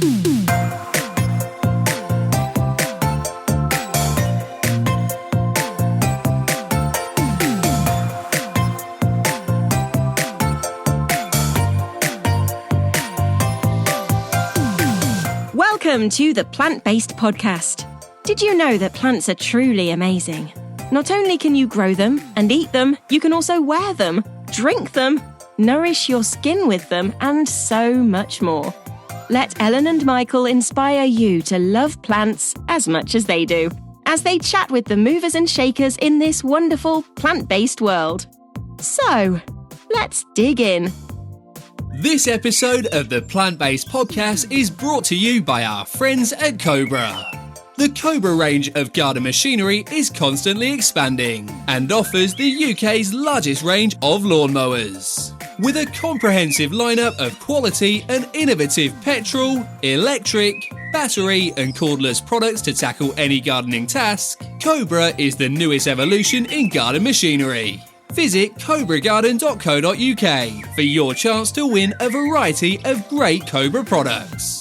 Welcome to the Plant-Based Podcast. Did you know that plants are truly amazing? Not only can you grow them and eat them, you can also wear them, drink them, nourish your skin with them, and so much more. Let Ellen and Michael inspire you to love plants as much as they do, as they chat with the movers and shakers in this wonderful plant-based world. So, let's dig in. This episode of the Plant-Based Podcast is brought to you by our friends at Cobra. The Cobra range of garden machinery is constantly expanding and offers the UK's largest range of lawnmowers. With a comprehensive lineup of quality and innovative petrol, electric, battery and cordless products to tackle any gardening task, Cobra is the newest evolution in garden machinery. Visit cobragarden.co.uk for your chance to win a variety of great Cobra products.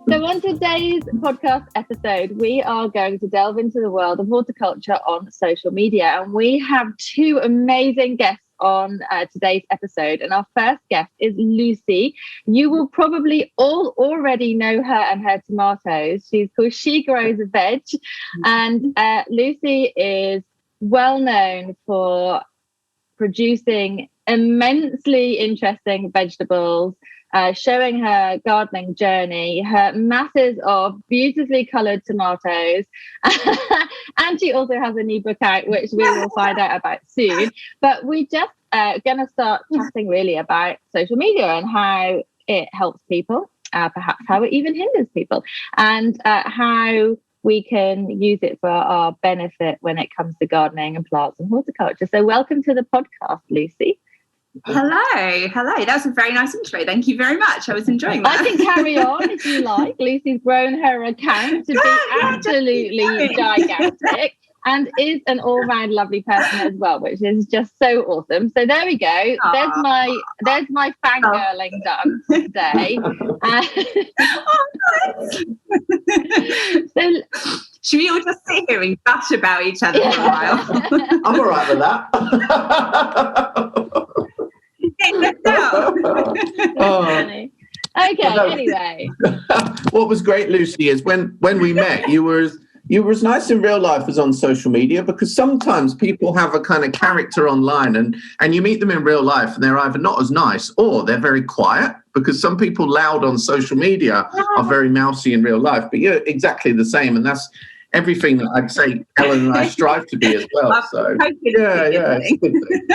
So on today's podcast episode, we are going to delve into the world of horticulture on social media. And we have two amazing guests on today's episode. And our first guest is Lucy. You will probably all already know her and her tomatoes. She's called She Grows a Veg. And Lucy is well known for producing immensely interesting vegetables, showing her gardening journey, her masses of beautifully coloured tomatoes. And she also has a new book out, which we will find out about soon. But we just going to start chatting really about social media and how it helps people, perhaps how it even hinders people, and how we can use it for our benefit when it comes to gardening and plants and horticulture. So welcome to the podcast, Lucy. Hello. That was a very nice intro. Thank you very much. I was enjoying that. I can carry on if you like. Lucy's grown her account to be absolutely gigantic and is an all-round lovely person as well, which is just so awesome. So there we go. Aww. There's my fangirling done today. So should we all just sit here and gush about each other for a while? I'm all right with that. Anyway. What was great, Lucy, is when we met, you were as nice in real life as on social media, because sometimes people have a kind of character online and you meet them in real life and they're either not as nice or they're very quiet, because some people loud on social media are very mousy in real life, but you're exactly the same. And that's everything that I'd say Ellen and I strive to be as well. So yeah,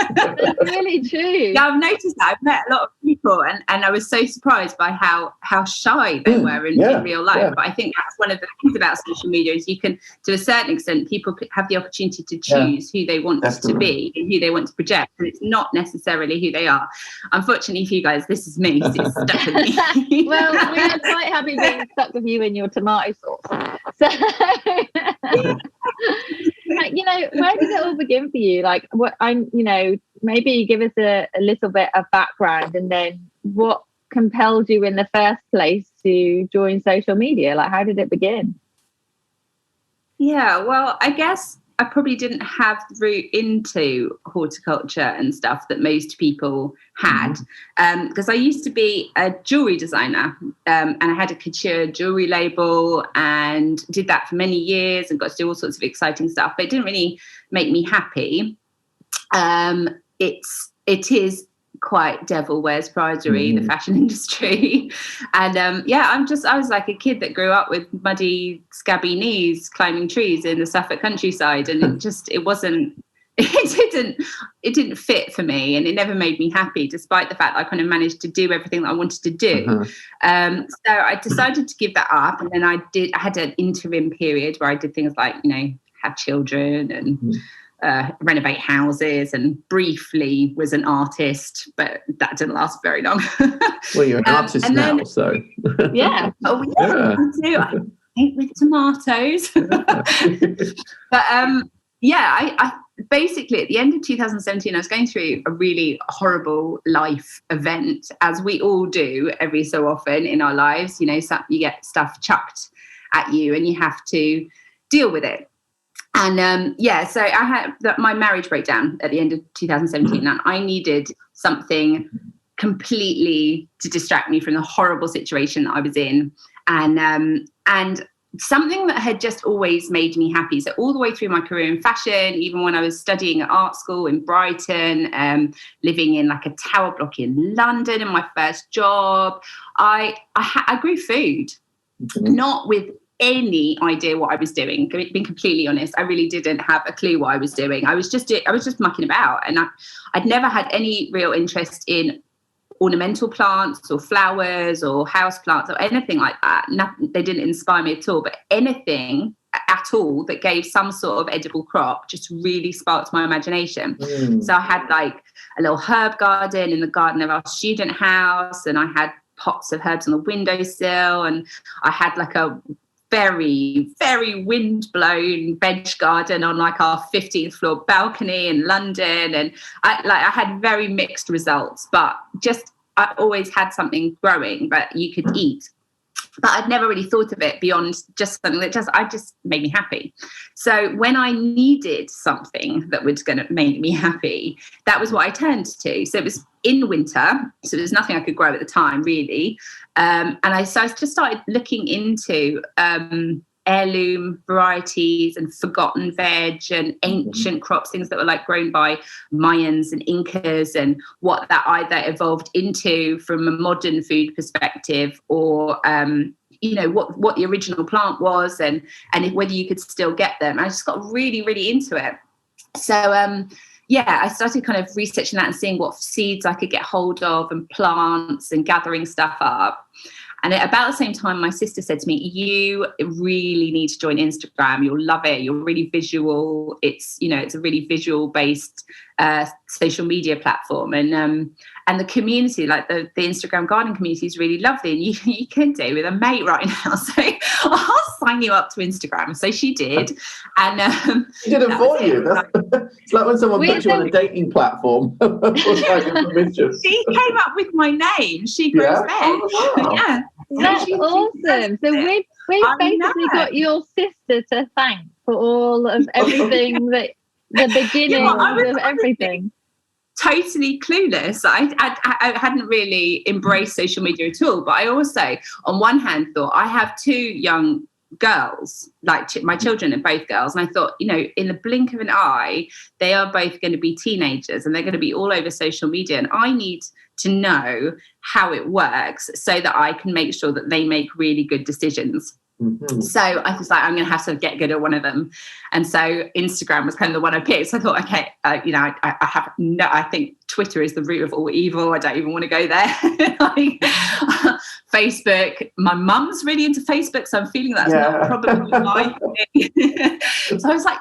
that's really true. Yeah, I've noticed that. I've met a lot of people and I was so surprised by how shy they were in real life. Yeah. But I think that's one of the things about social media is you can, to a certain extent, people have the opportunity to choose who they want to be and who they want to project, and it's not necessarily who they are. Unfortunately for you guys, this is me. So it's stuck with me. Well, we are quite happy being stuck with you in your tomato sauce. So where did it all begin for you? Like, maybe give us a little bit of background, and then what compelled you in the first place to join social media? Like, how did it begin? Yeah, well, I guess I probably didn't have the route into horticulture and stuff that most people had, because I used to be a jewellery designer, and I had a couture jewellery label and did that for many years and got to do all sorts of exciting stuff, but it didn't really make me happy. It is quite devil wears Prada, the fashion industry. And I was like a kid that grew up with muddy, scabby knees climbing trees in the Suffolk countryside, and it didn't fit for me, and it never made me happy, despite the fact that I kind of managed to do everything that I wanted to do. So I decided to give that up, and then I had an interim period where I did things like, have children and renovate houses, and briefly was an artist, but that didn't last very long. Well, you're an artist now, so yeah. Oh yeah, I do. I paint with tomatoes. But I basically, at the end of 2017, I was going through a really horrible life event, as we all do every so often in our lives. You know, you get stuff chucked at you and you have to deal with it. And so I had my marriage broke down at the end of 2017, and I needed something completely to distract me from the horrible situation that I was in, and something that had just always made me happy. So all the way through my career in fashion, even when I was studying at art school in Brighton, living in like a tower block in London, in my first job, I grew food, not with any idea what I was doing. Being completely honest, I really didn't have a clue what I was doing. I was just mucking about, and I'd never had any real interest in ornamental plants or flowers or house plants or anything like that. They didn't inspire me at all. But anything at all that gave some sort of edible crop just really sparked my imagination. So I had like a little herb garden in the garden of our student house, and I had pots of herbs on the windowsill, and I had like a very, very wind-blown veg garden on like our 15th floor balcony in London. And I had very mixed results, but I always had something growing that you could eat. But I'd never really thought of it beyond just something that just made me happy. So when I needed something that was going to make me happy, that was what I turned to. So it was in winter, so there's nothing I could grow at the time, really. And I just started looking into heirloom varieties and forgotten veg and ancient crops, things that were like grown by Mayans and Incas, and what that either evolved into from a modern food perspective, or what the original plant was, and whether you could still get them. I just got really, really into it. So I started kind of researching that and seeing what seeds I could get hold of and plants and gathering stuff up. And at about the same time, my sister said to me, you really need to join Instagram. You'll love it. You're really visual. It's a really visual based social media platform. And the community, like the Instagram garden community, is really lovely. And you can do with a mate right now. So I'll sign you up to Instagram. So she did. And she did it for you. It's like when someone puts you on a dating platform. She came up with my name. She grows veg. Oh, wow. Yeah. That's awesome. So we've basically got your sister to thank for all of everything that the beginning of everything. Totally clueless. I hadn't really embraced social media at all. But I also, on one hand, thought I have two young girls, like my children are both girls, and I thought, in the blink of an eye, they are both going to be teenagers and they're going to be all over social media, and I need to know how it works so that I can make sure that they make really good decisions. So I was like, I'm going to have to get good at one of them. And so Instagram was kind of the one I picked. So I thought, okay, I think Twitter is the root of all evil. I don't even want to go there. Facebook, my mum's really into Facebook, so I'm feeling that's not probably my thing. So I was like,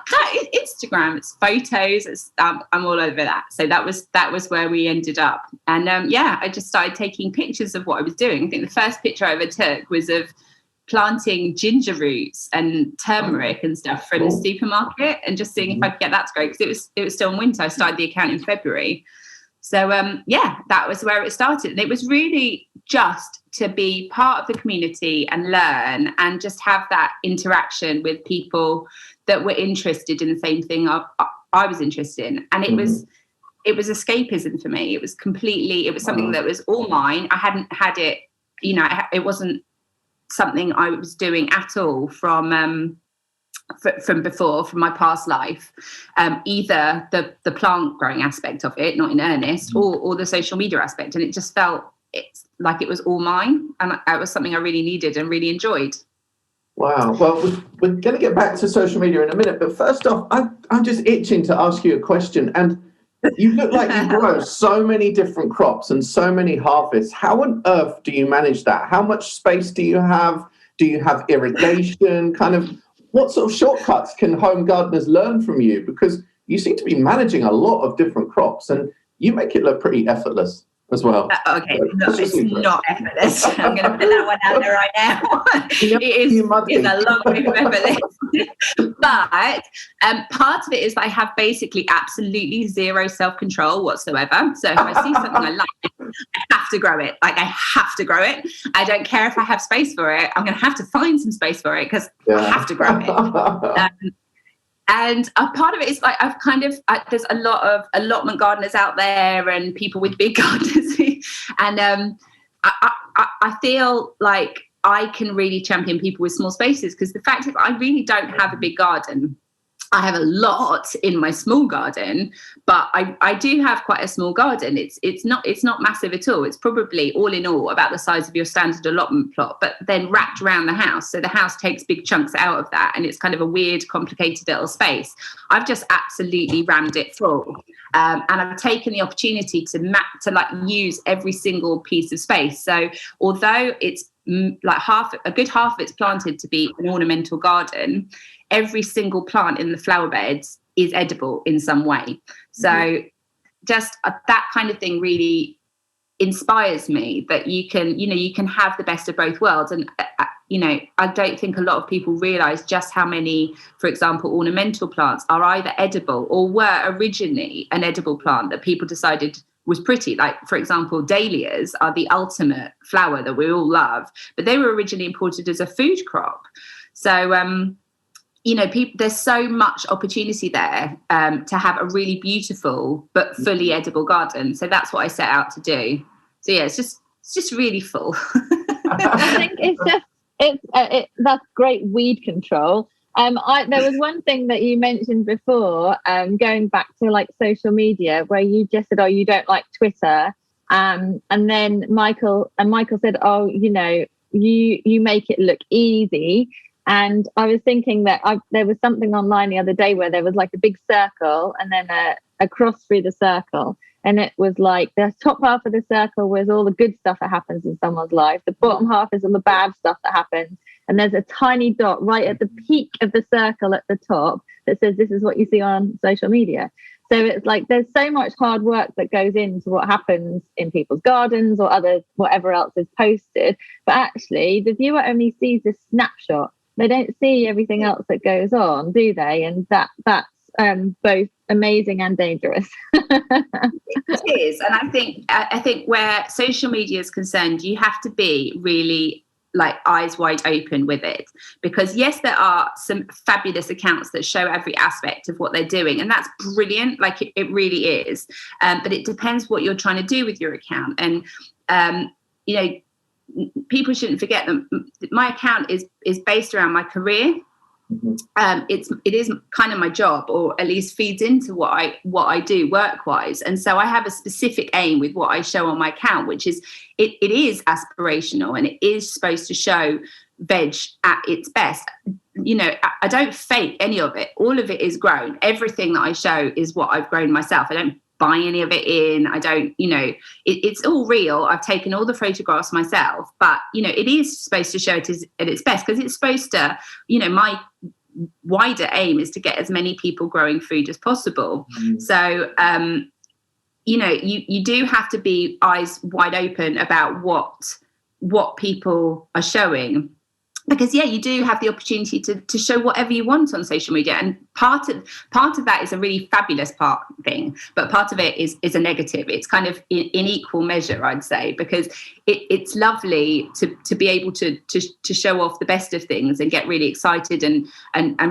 Instagram, it's photos, I'm all over that. So that was where we ended up. And I just started taking pictures of what I was doing. I think the first picture I ever took was of planting ginger roots and turmeric and stuff from the supermarket, and just seeing if I could get that to grow, because it was still in winter. I started the account in February. So that was where it started. And it was really just to be part of the community and learn and just have that interaction with people that were interested in the same thing I was interested in. And it was escapism for me. It was something that was all mine. I hadn't had it, it wasn't something I was doing at all from before, from my past life, either the plant growing aspect of it, not in earnest, or the social media aspect. And it just felt like it was all mine, and it was something I really needed and really enjoyed. Wow. Well, we're going to get back to social media in a minute, but first off, I'm just itching to ask you a question. And you look like you grow so many different crops and so many harvests. How on earth do you manage that? How much space do you have? Do you have irrigation? What sort of shortcuts can home gardeners learn from you? Because you seem to be managing a lot of different crops and you make it look pretty effortless. as well. Okay, no, it's not effortless. I'm going to put that one out there right now. It is a long way from effortless. But part of it is I have basically absolutely zero self-control whatsoever. So if I see something I like, I have to grow it. Like, I have to grow it. I don't care if I have space for it. I'm going to have to find some space for it because I have to grow it. And a part of it is like there's a lot of allotment gardeners out there and people with big gardens, and I feel like I can really champion people with small spaces, because the fact is I really don't have a big garden. I have a lot in my small garden, but I do have quite a small garden. It's not massive at all. It's probably all in all about the size of your standard allotment plot, but then wrapped around the house. So the house takes big chunks out of that, and it's kind of a weird, complicated little space. I've just absolutely rammed it full, and I've taken the opportunity to use every single piece of space. So although it's like a good half of it's planted to be an ornamental garden, every single plant in the flower beds is edible in some way. So just that kind of thing really inspires me, that you can have the best of both worlds. And I don't think a lot of people realize just how many, for example, ornamental plants are either edible or were originally an edible plant that people decided was pretty. Like, for example, dahlias are the ultimate flower that we all love, but they were originally imported as a food crop. So there's so much opportunity there to have a really beautiful but fully edible garden. So that's what I set out to do. So yeah, it's just really full. I think that's great weed control. There was one thing that you mentioned before, going back to like social media, where you just said, "Oh, you don't like Twitter," and then Michael said, "Oh, you make it look easy." And I was thinking that there was something online the other day where there was like a big circle and then a cross through the circle. And it was like the top half of the circle was all the good stuff that happens in someone's life. The bottom half is all the bad stuff that happens. And there's a tiny dot right at the peak of the circle at the top that says, "This is what you see on social media." So it's like there's so much hard work that goes into what happens in people's gardens or whatever else is posted. But actually, the viewer only sees this snapshot. They don't see everything else that goes on, do they? And that's both amazing and dangerous. It is. And I think where social media is concerned, you have to be really like eyes wide open with it, because yes, there are some fabulous accounts that show every aspect of what they're doing, and that's brilliant. Like it really is. But it depends what you're trying to do with your account. And, people shouldn't forget that my account is based around my career. It is kind of my job, or at least feeds into what I do work-wise. And so I have a specific aim with what I show on my account, which is it is aspirational, and it is supposed to show veg at its best. I don't fake any of it. All of it is grown. Everything that I show is what I've grown myself. I don't buy any of it in. I don't, it's all real. I've taken all the photographs myself, but it is supposed to show it at its best, because it's supposed to, my wider aim is to get as many people growing food as possible. So you do have to be eyes wide open about what people are showing, because you do have the opportunity to show whatever you want on social media, and part of that is a really fabulous thing, but part of it is a negative. It's kind of in equal measure, I'd say, because it's lovely to be able to show off the best of things and get really excited and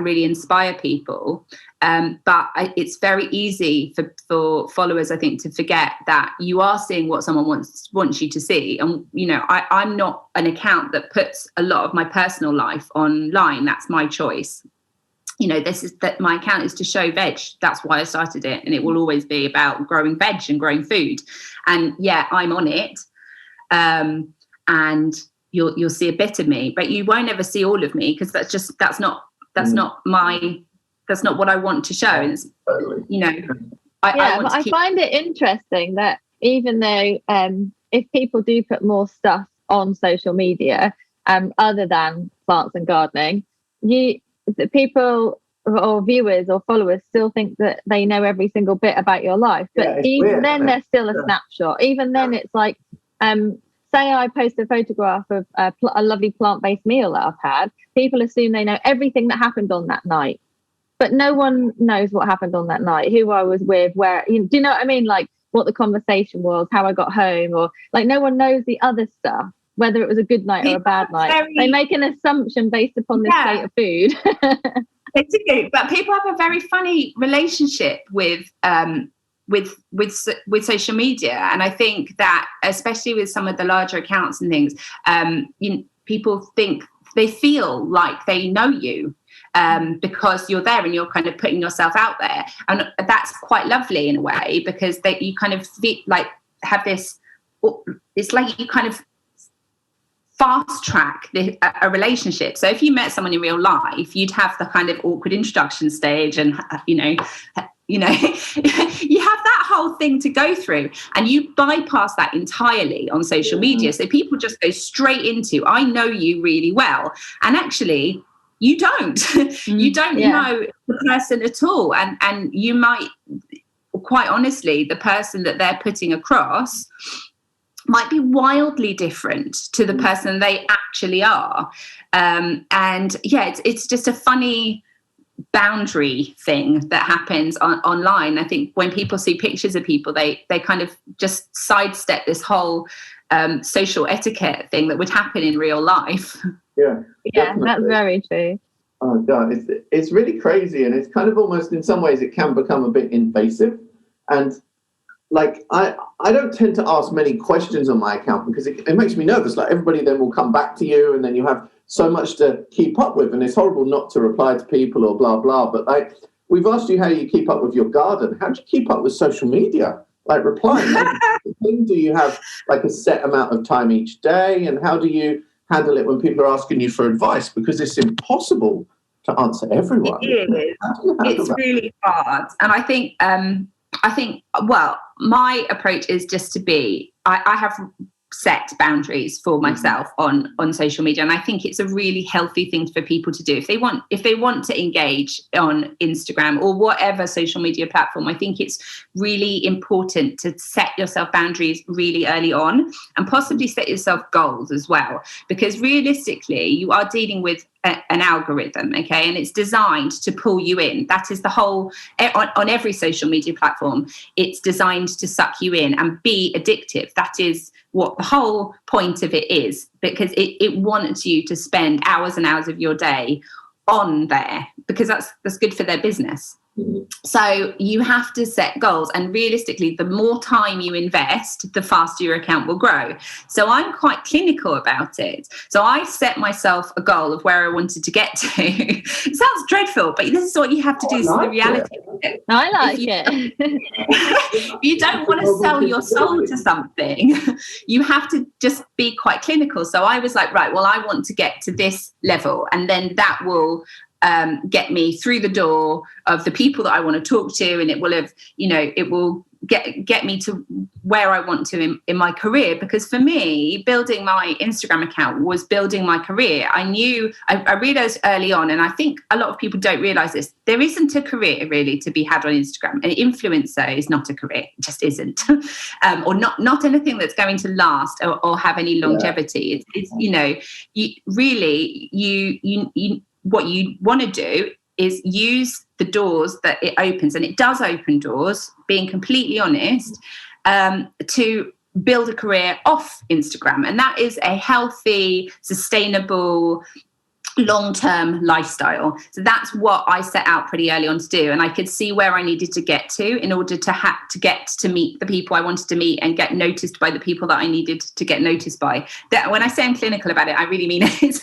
really inspire people. But it's very easy for followers, I think, to forget that you are seeing what someone wants you to see. And, I'm not an account that puts a lot of my personal life online. That's my choice. My account is to show veg. That's why I started it. And it will always be about growing veg and growing food. And I'm on it. And you'll see a bit of me, but you won't ever see all of me, because that's not what I want to show. It's, I find it interesting that even though if people do put more stuff on social media other than plants and gardening, people or viewers or followers still think that they know every single bit about your life. But even weird, then, they're still a snapshot. Even then, it's like, say I post a photograph of a lovely plant-based meal that I've had. People assume they know everything that happened on that night, but no one knows what happened on that night, who I was with, where, do you know what I mean? Like what the conversation was, how I got home, or like no one knows the other stuff, whether it was a good night or a bad night. They make an assumption based upon the state of food. They do, but people have a very funny relationship with social media, and I think that especially with some of the larger accounts and things, people think they feel like they know you because you're there and you're kind of putting yourself out there, and that's quite lovely in a way, because you kind of feel like have this. It's like you kind of fast track a relationship. So if you met someone in real life, you'd have the kind of awkward introduction stage, and you have that whole thing to go through, and you bypass that entirely on social media. So people just go straight into, I know you really well, and actually you don't. You don't know the person at all, and you might, quite honestly, the person that they're putting across might be wildly different to the person they actually are. It's just a funny boundary thing that happens online. I think when people see pictures of people, they kind of just sidestep this whole social etiquette thing that would happen in real life. Yeah, that's very true. Oh God, it's really crazy, and it's kind of almost, in some ways, it can become a bit invasive. And like I don't tend to ask many questions on my account because it makes me nervous. Like everybody then will come back to you, and then you have so much to keep up with, and it's horrible not to reply to people or blah blah. But like, we've asked you how you keep up with your garden. How do you keep up with social media? Like replying. Do you have like a set amount of time each day, and how do you handle it when people are asking you for advice? Because it's impossible to answer everyone. It is. It's really hard, and I think. Well, my approach is just to be, I have set boundaries for myself on social media, and I think it's a really healthy thing for people to do if they want to engage on Instagram or whatever social media platform. I think it's really important to set yourself boundaries really early on, and possibly set yourself goals as well, because realistically you are dealing with an algorithm, okay, and it's designed to pull you in. That is the whole, on every social media platform, it's designed to suck you in and be addictive. That is what the whole point of it is, because it wants you to spend hours and hours of your day on there, because that's good for their business. So you have to set goals, and realistically, the more time you invest, the faster your account will grow. So I'm quite clinical about it. So I set myself a goal of where I wanted to get to. It sounds dreadful, but this is what you have to do. This is the reality of it. I like it. If you don't want to sell your soul to something, you have to just be quite clinical. So I was like, right, well, I want to get to this level, and then that will get me through the door of the people that I want to talk to, and it will have, it will get me to where I want to in my career. Because for me, building my Instagram account was building my career. I realized early on, and I think a lot of people don't realize this, there isn't a career really to be had on Instagram. An influencer is not a career, it just isn't. Or not anything that's going to last or have any longevity. It's what you want to do is use the doors that it opens, and it does open doors, being completely honest, to build a career off Instagram. And that is a healthy, sustainable, long-term lifestyle. So that's what I set out pretty early on to do, and I could see where I needed to get to in order to get to meet the people I wanted to meet and get noticed by the people that I needed to get noticed by. That, when I say I'm clinical about it, I really mean it.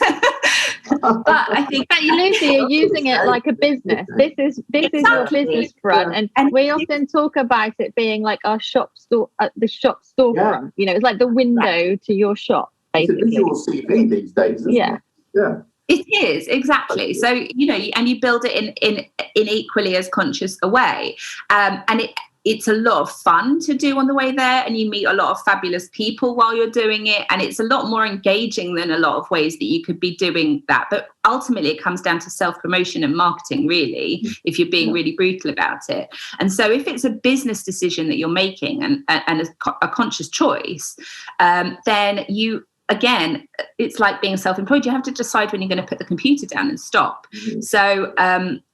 But I think, Lucy, you're using it like a business. This is your business front, and we often talk about it being like our shop store, the shop storefront. It's like the window to your shop. Basically, it's a visual CV these days. Isn't it? Yeah. It is, exactly. So, and you build it in equally as conscious a way. And it's a lot of fun to do on the way there, and you meet a lot of fabulous people while you're doing it, and it's a lot more engaging than a lot of ways that you could be doing that. But ultimately it comes down to self-promotion and marketing, really, if you're being really brutal about it. And so if it's a business decision that you're making and a conscious choice, then you, again, it's like being self-employed. You have to decide when you're going to put the computer down and stop. So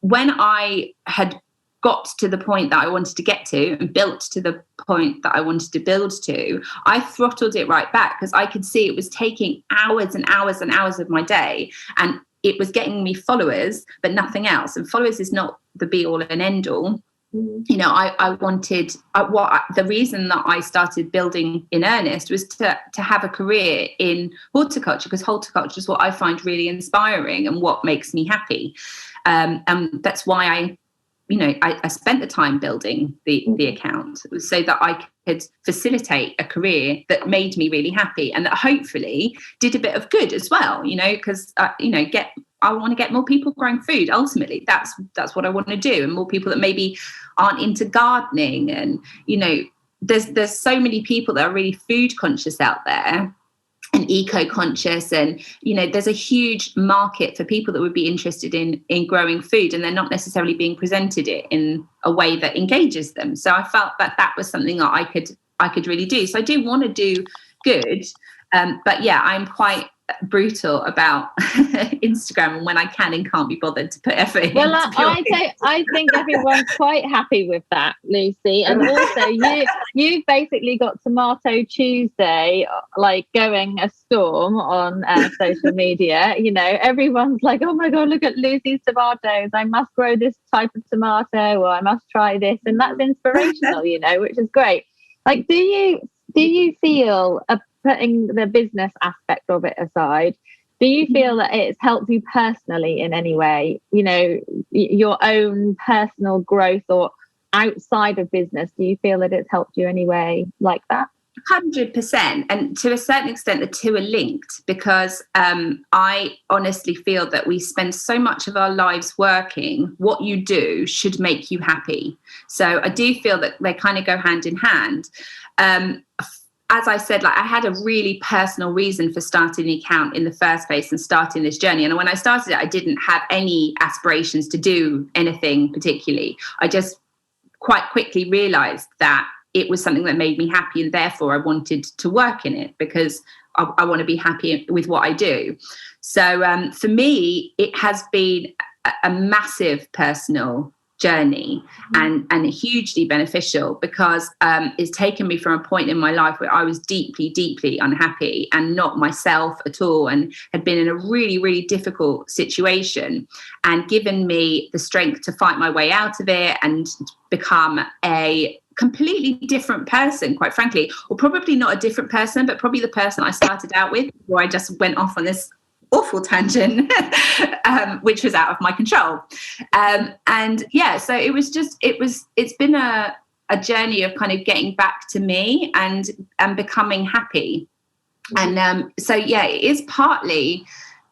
when I had got to the point that I wanted to get to and built to the point that I wanted to build to, I throttled it right back, because I could see it was taking hours and hours and hours of my day, and it was getting me followers, but nothing else. And followers is not the be all and end all. You know, I wanted, the reason that I started building in earnest was to have a career in horticulture, because horticulture is what I find really inspiring and what makes me happy. And that's why I spent the time building the account, so that I could facilitate a career that made me really happy, and that hopefully did a bit of good as well, because I want to get more people growing food. Ultimately, that's what I want to do, and more people that maybe aren't into gardening. And there's so many people that are really food conscious out there and eco-conscious, and there's a huge market for people that would be interested in growing food, and they're not necessarily being presented it in a way that engages them. So I felt that was something that I could really do. So I do want to do good, but yeah, I'm quite brutal about Instagram, and when I can and can't be bothered to put effort in. Well, I think everyone's quite happy with that, Lucy. And also, you've basically got Tomato Tuesday like going a storm on social media. Everyone's like, oh my god, look at Lucy's tomatoes, I must grow this type of tomato, or I must try this. And that's inspirational, which is great. Like, do you feel putting the business aspect of it aside, do you feel that it's helped you personally in any way, your own personal growth, or outside of business? Do you feel that it's helped you any way like that? 100%. And to a certain extent, the two are linked, because I honestly feel that we spend so much of our lives working. What you do should make you happy. So I do feel that they kind of go hand in hand. As I said, I had a really personal reason for starting the account in the first place and starting this journey. And when I started it, I didn't have any aspirations to do anything particularly. I just quite quickly realized that it was something that made me happy, and therefore I wanted to work in it, because I want to be happy with what I do. So for me, it has been a massive personal journey, and hugely beneficial, because it's taken me from a point in my life where I was deeply, deeply unhappy and not myself at all, and had been in a really, really difficult situation, and given me the strength to fight my way out of it and become a completely different person, quite frankly, or probably not a different person, but probably the person I started out with before I just went off on this awful tangent, which was out of my control. And yeah, so it's been a journey of kind of getting back to me and becoming happy. And so yeah, it is partly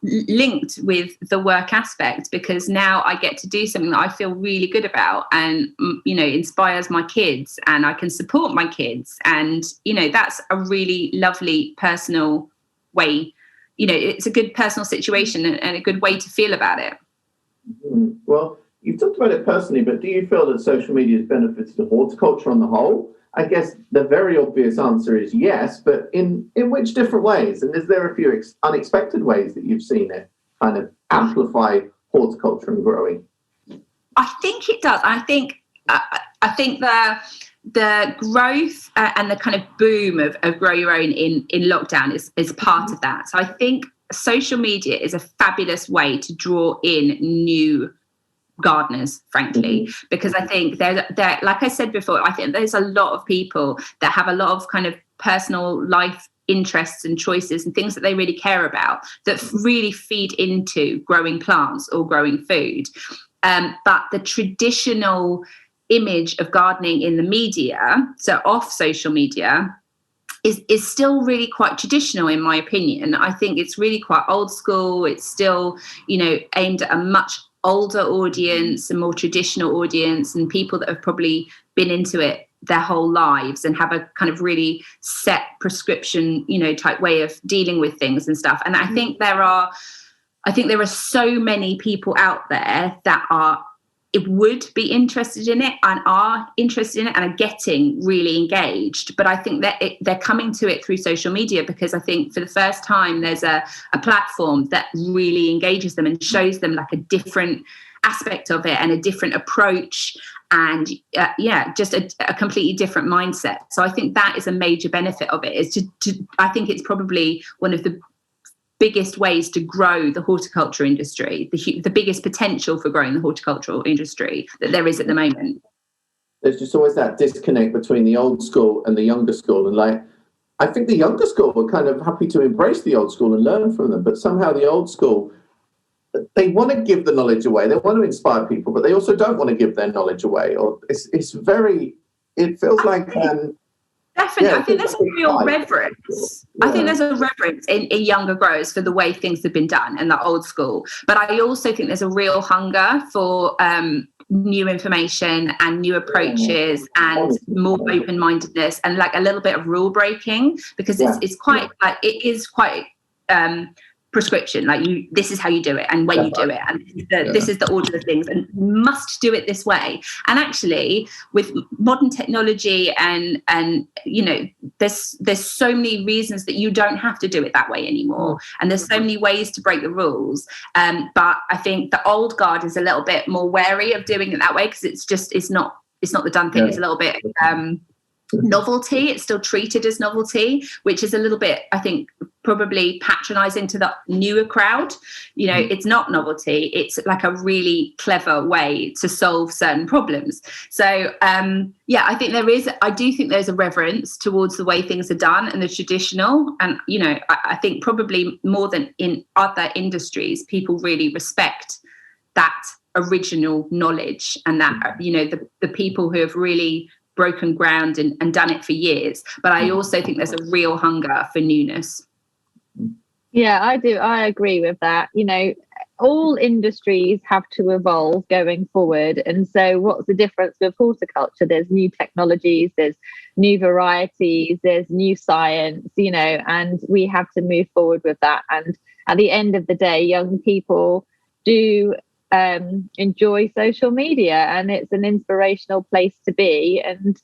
linked with the work aspect, because now I get to do something that I feel really good about, and inspires my kids, and I can support my kids, and that's a really lovely personal way. It's a good personal situation and a good way to feel about it. Well, you've talked about it personally, but do you feel that social media has benefited the horticulture on the whole? I guess the very obvious answer is yes, but in which different ways? And is there a few unexpected ways that you've seen it kind of amplify horticulture and growing? I think it does. I think the growth and the kind of boom of grow your own in lockdown is part of that. So I think social media is a fabulous way to draw in new gardeners, frankly, because I think there, like I said before, I think there's a lot of people that have a lot of kind of personal life interests and choices and things that they really care about that really feed into growing plants or growing food. But the traditional image of gardening in the media, so off social media, is still really quite traditional, in my opinion. I think it's really quite old school. It's still, aimed at a much older audience, a more traditional audience, and people that have probably been into it their whole lives and have a kind of really set prescription, type way of dealing with things and stuff. And I think there are so many people out there that would be interested in it and are interested in it and are getting really engaged. But I think that they're coming to it through social media, because I think for the first time there's a platform that really engages them and shows them like a different aspect of it and a different approach, and just a completely different mindset. So I think that is a major benefit of it, is I think it's probably one of the biggest ways to grow the horticulture industry, the biggest potential for growing the horticultural industry that there is at the moment. There's just always that disconnect between the old school and the younger school. And like, I think the younger school were kind of happy to embrace the old school and learn from them. But somehow the old school, they want to give the knowledge away. They want to inspire people, but they also don't want to give their knowledge away. Or it feels like... Definitely. I think there's a real reverence. Yeah. I think there's a reverence in younger growers for the way things have been done in the old school. But I also think there's a real hunger for new information and new approaches and more open-mindedness and like a little bit of rule breaking, because it's quite like, it is quite prescription, like this is how you do it and when you do it, and this is the order of things and must do it this way. And actually with modern technology and there's so many reasons that you don't have to do it that way anymore, and there's so many ways to break the rules, but I think the old guard is a little bit more wary of doing it that way, because it's not the done thing. It's a little bit novelty. It's still treated as novelty, which is a little bit, I think, probably patronizing to the newer crowd. It's not novelty, it's like a really clever way to solve certain problems. So I do think there's a reverence towards the way things are done and the traditional, and I think probably more than in other industries, people really respect that original knowledge and that the people who have really broken ground and done it for years. But I also think there's a real hunger for newness. Yeah, I do. I agree with that. All industries have to evolve going forward. And so what's the difference with horticulture? There's new technologies, there's new varieties, there's new science, and we have to move forward with that. And at the end of the day, young people do enjoy social media, and it's an inspirational place to be, and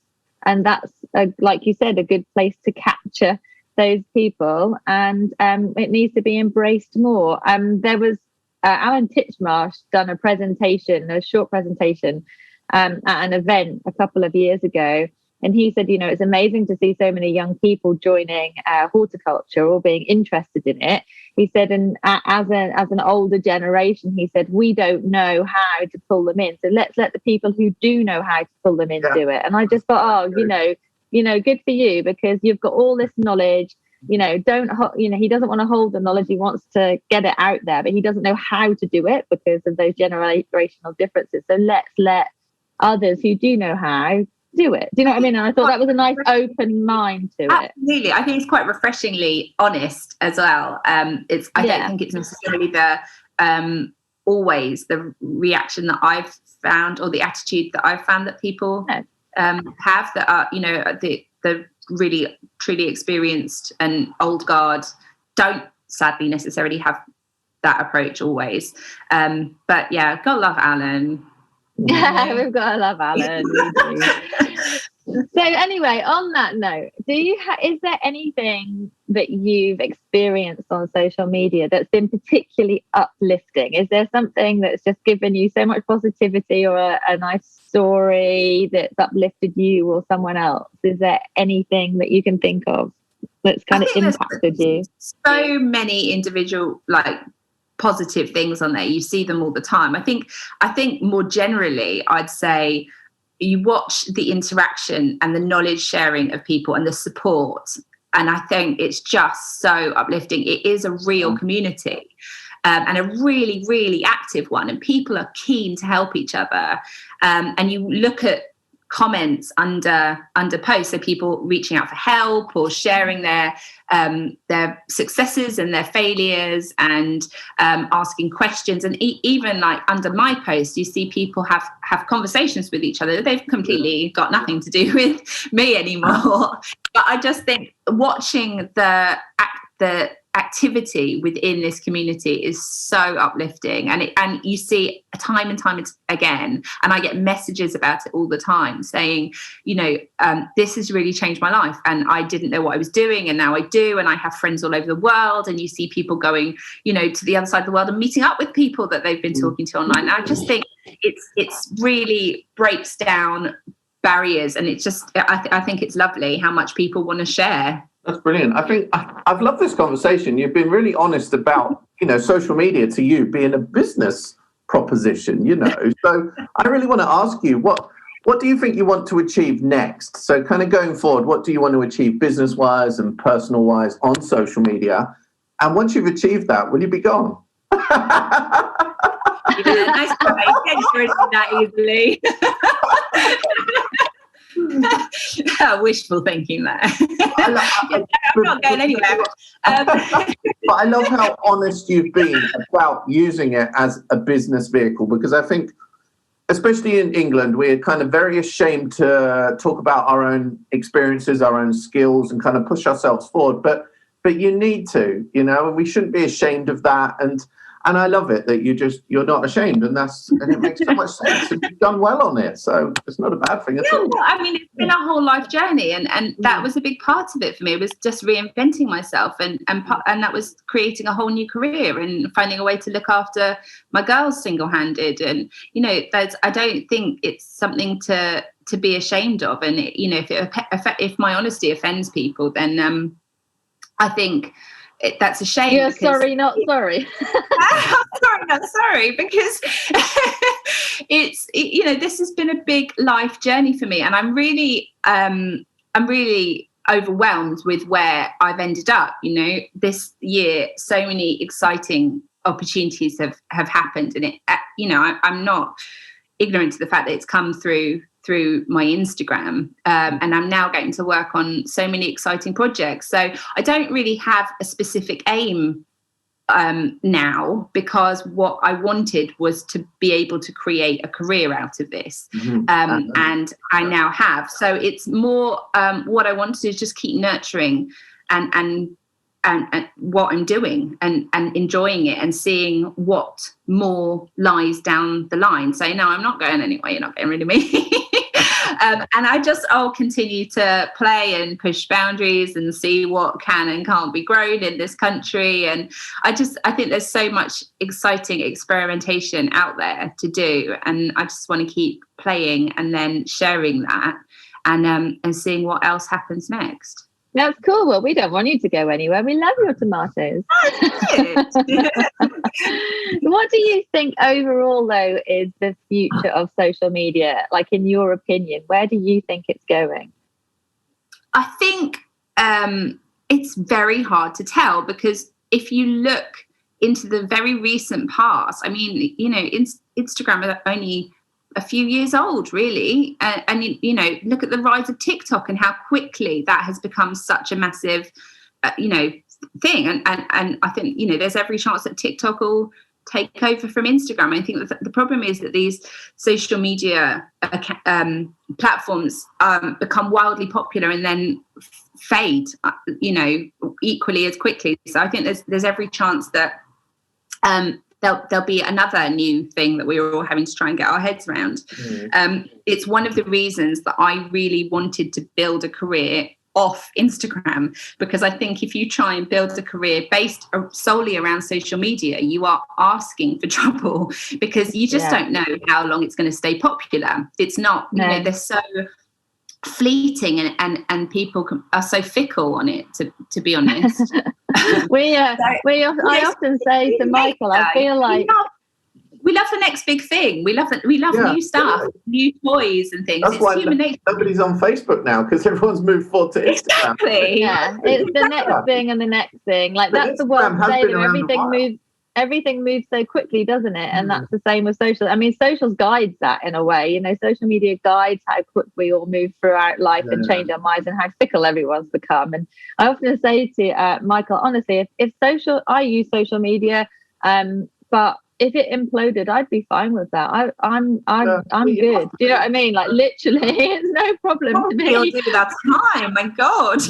that's like you said, a good place to capture those people, and it needs to be embraced more. There was Alan Titchmarsh done a short presentation at an event a couple of years ago, and he said, it's amazing to see so many young people joining horticulture or being interested in it. He said, and as an older generation, he said, we don't know how to pull them in, so let's let the people who do know how to pull them in do it. And I just thought, good for you, because you've got all this knowledge. He doesn't want to hold the knowledge, he wants to get it out there, but he doesn't know how to do it because of those generational differences. So let's let others who do know how do it. Do you know what I mean? And I thought that was a nice open mind to it. Absolutely. I think it's quite refreshingly honest as well. I don't think it's necessarily the always the reaction that I've found, or the attitude that I've found that people have, that are the really truly experienced and old guard don't sadly necessarily have that approach always. But yeah, gotta love Alan. Yeah, we've got to love Alan. So anyway, on that note, is there anything that you've experienced on social media that's been particularly uplifting? Is there something that's just given you so much positivity, or a nice story that's uplifted you or someone else? Is there anything that you can think of that's kind of impacted you? So many individual positive things on there. You see them all the time. I think more generally, I'd say you watch the interaction and the knowledge sharing of people and the support, and I think it's just so uplifting. It is a real community, and a really, really active one, and people are keen to help each other. And you look at comments under posts, so people reaching out for help or sharing their successes and their failures, and asking questions. And even like under my post, you see people have conversations with each other. They've completely got nothing to do with me anymore. But I just think watching the activity within this community is so uplifting, and you see time and time again, and I get messages about it all the time saying, this has really changed my life, and I didn't know what I was doing, and now I do, and I have friends all over the world. And you see people going to the other side of the world and meeting up with people that they've been talking to online. And I just think it's really breaks down barriers, and it's just I think it's lovely how much people want to share. That's brilliant. I think I've loved this conversation. You've been really honest about, social media to you being a business proposition, So I really want to ask you, what do you think you want to achieve next? So kind of going forward, what do you want to achieve business-wise and personal-wise on social media? And once you've achieved that, will you be gone? Nice try. Can't do that easily. Wishful thinking there. I'm not going anywhere. But I love how honest you've been about using it as a business vehicle, because I think, especially in England, we're kind of very ashamed to talk about our own experiences, our own skills, and kind of push ourselves forward. But you need to, and we shouldn't be ashamed of that. And I love it that you're not ashamed, and it makes so much sense, and you've done well on it, so it's not a bad thing at all. Well, I mean, it's been a whole life journey, and that was a big part of it for me. It was just reinventing myself, and that was creating a whole new career and finding a way to look after my girls single-handed. And I don't think it's something to be ashamed of. And if my honesty offends people, then I think that's a shame. You're sorry, not sorry. Sorry, not sorry, because this has been a big life journey for me, and I'm really overwhelmed with where I've ended up. This year, so many exciting opportunities have happened, and I'm not ignorant to the fact that it's come through my Instagram, and I'm now getting to work on so many exciting projects. So I don't really have a specific aim now, because what I wanted was to be able to create a career out of this, and I now have. So it's more what I want to do is just keep nurturing and what I'm doing and enjoying it, and seeing what more lies down the line. So no, I'm not going anywhere. You're not getting rid of me. And I'll continue to play and push boundaries and see what can and can't be grown in this country. And I think there's so much exciting experimentation out there to do. And I just want to keep playing and then sharing that and seeing what else happens next. That's cool. Well, we don't want you to go anywhere. We love your tomatoes. What do you think overall, though, is the future of social media? Like, in your opinion, where do you think it's going? I think it's very hard to tell, because if you look into the very recent past, I mean, Instagram is only a few years old, really, and look at the rise of TikTok and how quickly that has become such a massive thing, and I think there's every chance that TikTok will take over from Instagram. I think that the problem is that these social media platforms become wildly popular and then fade equally as quickly. So I think there's every chance that there'll be another new thing that we're all having to try and get our heads around. It's one of the reasons that I really wanted to build a career off Instagram, because I think if you try and build a career based solely around social media, you are asking for trouble, because you just don't know how long it's going to stay popular. It's not, they're so fleeting, and people are so fickle on it, to be honest. I often say to Michael, I feel like we love the next big thing. We love new stuff, new toys and things. That's why nobody's on Facebook now, because everyone's moved forward to Instagram. Exactly. Yeah, it's the next thing and the next thing. Like, that's the world today. Everything moves. everything moves so quickly, doesn't it? And that's the same with social. I mean, socials guides that in a way. You know, social media guides how quick we all move throughout life and change our minds, and how fickle everyone's become. And I often say to Michael, honestly, if I use social media, but if it imploded, I'd be fine with that. I'm good. Do you know what I mean? Like, literally, it's no problem to me. You'll do that time. My God.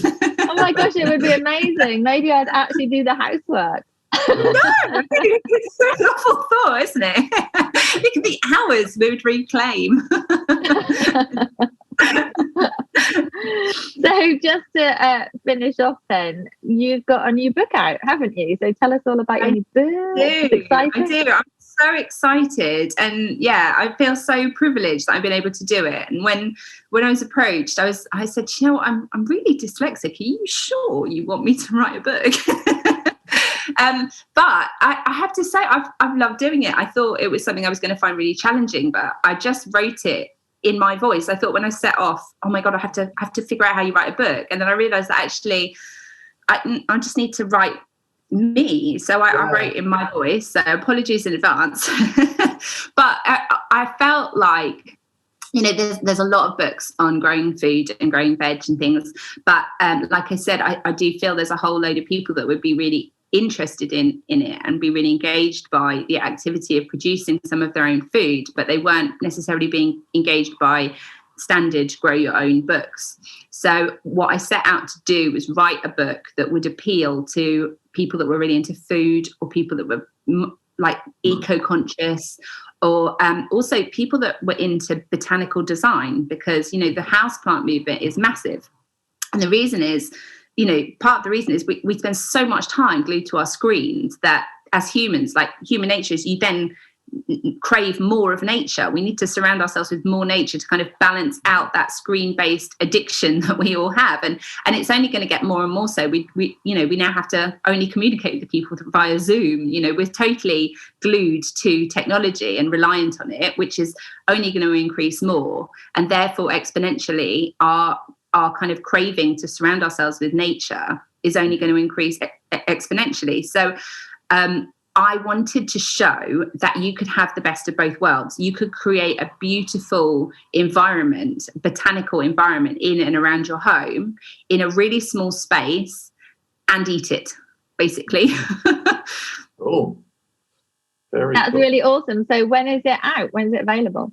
Oh my gosh, it would be amazing. Maybe I'd actually do the housework. No, it's such an awful thought, isn't it? It could be hours we would reclaim. So just to finish off then, you've got a new book out, haven't you? So tell us all about your new book. I do. I'm so excited, and I feel so privileged that I've been able to do it. And when I was approached, I said, you know what, I'm really dyslexic. Are you sure you want me to write a book? But I have to say, I've loved doing it. I thought it was something I was going to find really challenging, but I just wrote it in my voice. I thought when I set off, oh my God, I have to figure out how you write a book. And then I realized that actually I just need to write me. So I wrote in my voice. So apologies in advance. But I felt like, you know, there's a lot of books on growing food and growing veg and things. But like I said, I do feel there's a whole load of people that would be really interested in it and be really engaged by the activity of producing some of their own food, but they weren't necessarily being engaged by standard grow your own books. So what I set out to do was write a book that would appeal to people that were really into food, or people that were like eco-conscious, or also people that were into botanical design, because, you know, the houseplant movement is massive. And the reason is, you know, part of the reason is we spend so much time glued to our screens that as humans, like human nature is, you then crave more of nature. We need to surround ourselves with more nature to kind of balance out that screen-based addiction that we all have. And it's only going to get more and more so. We now have to only communicate with people via Zoom. You know, we're totally glued to technology and reliant on it, which is only going to increase more. And therefore, exponentially, our kind of craving to surround ourselves with nature is only going to increase exponentially. So I wanted to show that you could have the best of both worlds. You could create a beautiful environment, botanical environment in and around your home in a really small space and eat it, basically. Oh, that's cool. really awesome. So when is it out? When is it available?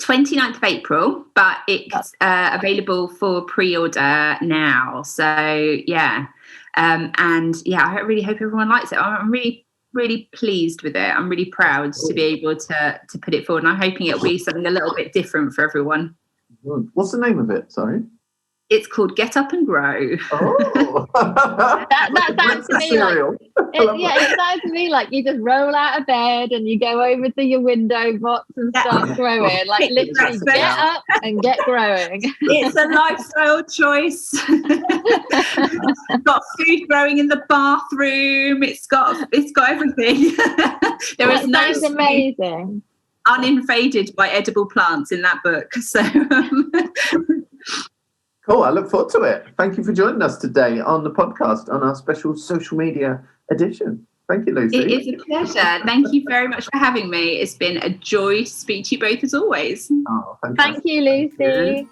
29th of April, but it's available for pre-order now. So I really hope everyone likes it. I'm really pleased with it. I'm really proud to be able to put it forward, and I'm hoping it'll be something a little bit different for everyone. What's the name of it? Sorry. It's called Get Up and Grow. Oh, that sounds to me like it sounds to me like you just roll out of bed and you go over to your window box and start growing. Like literally, get up and get growing. It's a lifestyle choice. It's got food growing in the bathroom. It's got everything. There is no amazing. Uninvaded by edible plants in that book. So. Cool. I look forward to it. Thank you for joining us today on the podcast on our special social media edition. Thank you, Lucy. It is a pleasure. Thank you very much for having me. It's been a joy to speak to you both as always. Oh, thank you, Lucy.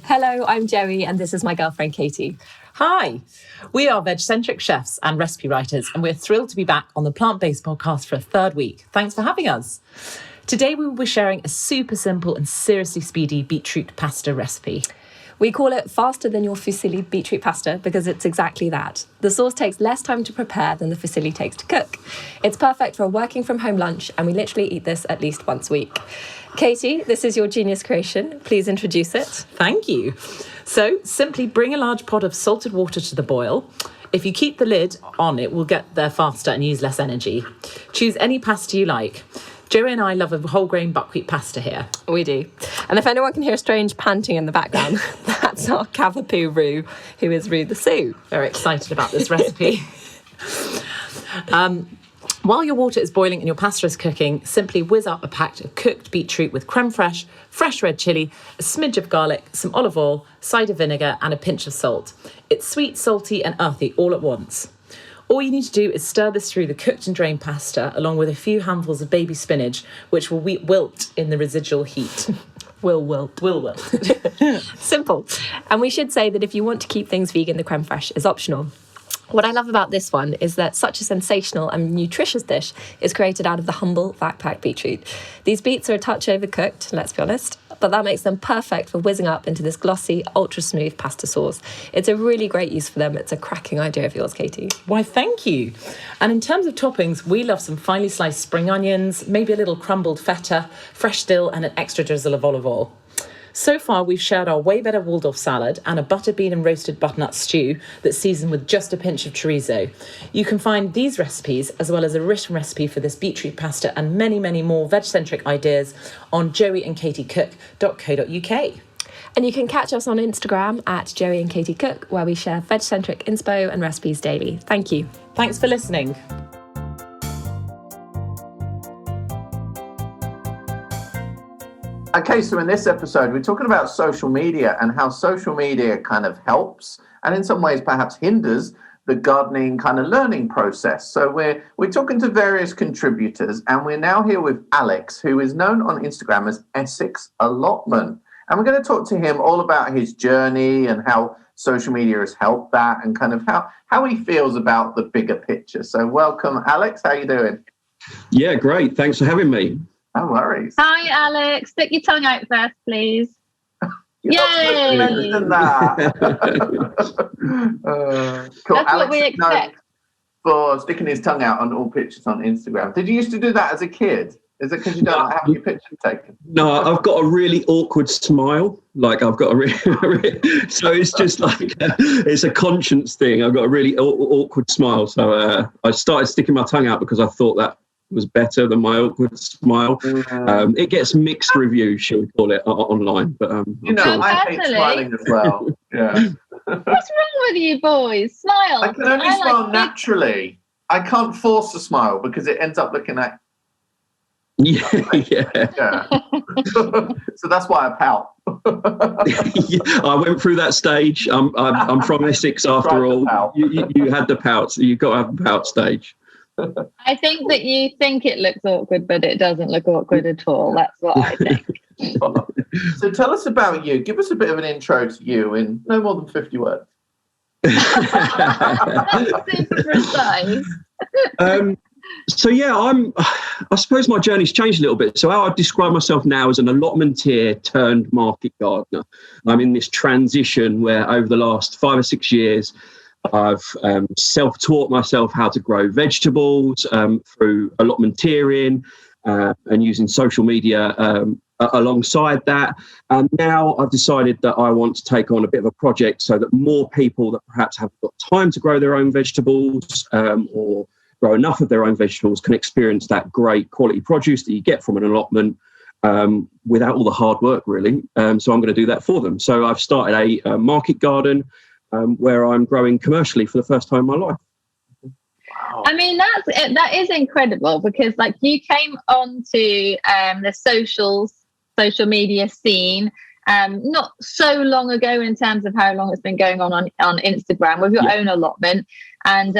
Hello, I'm Joey, and this is my girlfriend Katy. Hi, we are veg-centric chefs and recipe writers, and we're thrilled to be back on the Plant-Based podcast for a third week. Thanks for having us. Today we will be sharing a super simple and seriously speedy beetroot pasta recipe. We call it faster than your fusilli beetroot pasta because it's exactly that. The sauce takes less time to prepare than the fusilli takes to cook. It's perfect for a working from home lunch, and we literally eat this at least once a week. Katy, this is your genius creation. Please introduce it. Thank you. So simply bring a large pot of salted water to the boil. If you keep the lid on, it will get there faster and use less energy. Choose any pasta you like. Joey and I love a whole grain buckwheat pasta here. We do. And if anyone can hear a strange panting in the background, that's our Cavapoo Roo, who is Roo the Sue. Very excited about this recipe. While your water is boiling and your pasta is cooking, simply whiz up a packet of cooked beetroot with creme fraiche, fresh red chilli, a smidge of garlic, some olive oil, cider vinegar and a pinch of salt. It's sweet, salty and earthy all at once. All you need to do is stir this through the cooked and drained pasta along with a few handfuls of baby spinach, which will wilt in the residual heat. Will wilt. Simple. And we should say that if you want to keep things vegan, the creme fraiche is optional. What I love about this one is that such a sensational and nutritious dish is created out of the humble vac-packed beetroot. These beets are a touch overcooked, let's be honest, but that makes them perfect for whizzing up into this glossy, ultra-smooth pasta sauce. It's a really great use for them. It's a cracking idea of yours, Katie. Why, thank you. And in terms of toppings, we love some finely sliced spring onions, maybe a little crumbled feta, fresh dill and an extra drizzle of olive oil. So far, we've shared our way better Waldorf salad and a butter bean and roasted butternut stew that's seasoned with just a pinch of chorizo. You can find these recipes, as well as a written recipe for this beetroot pasta and many, many more veg-centric ideas on joeyandkatycook.co.uk. And you can catch us on Instagram at Joey and Katy Cook, where we share veg-centric inspo and recipes daily. Thank you. Thanks for listening. Okay, so in this episode, we're talking about social media and how social media kind of helps and in some ways perhaps hinders the gardening kind of learning process. So we're talking to various contributors, and we're now here with Alex, who is known on Instagram as Essex Allotment. And we're going to talk to him all about his journey and how social media has helped that and kind of how he feels about the bigger picture. So welcome, Alex. How are you doing? Yeah, great. Thanks for having me. No worries. Hi, Alex. Stick your tongue out first, please. Yay! Cool. That's Alex what we expect. For sticking his tongue out on all pictures on Instagram. Did you used to do that as a kid? Is it because you don't like having your picture taken? No, I've got a really awkward smile. Like I've got so it's just like it's a conscience thing. I've got a really awkward smile. So I started sticking my tongue out because I thought that was better than my awkward smile. It gets mixed reviews, shall we call it, online. But I hate smiling as well. Yeah. What's wrong with you boys? Smile. I can only smile naturally. I can't force a smile because it ends up looking like. Yeah. So that's why I pout. I went through that stage. I'm from Essex after all. You had the pout. So you've got to have the pout stage. I think that you think it looks awkward, but it doesn't look awkward at all. That's what I think. So tell us about you. Give us a bit of an intro to you in no more than 50 words. That's super precise. So yeah, I suppose my journey's changed a little bit. So how I describe myself now as an allotmenteer turned market gardener. I'm in this transition where over the last 5 or 6 years, I've self-taught myself how to grow vegetables through allotmenteering and using social media alongside that. And now I've decided that I want to take on a bit of a project so that more people that perhaps haven't got time to grow their own vegetables or grow enough of their own vegetables can experience that great quality produce that you get from an allotment without all the hard work, really. So I'm going to do that for them. So I've started a market garden where I'm growing commercially for the first time in my life. Wow. I mean, that is incredible because like you came onto the social media scene not so long ago in terms of how long it's been going on Instagram with your own allotment and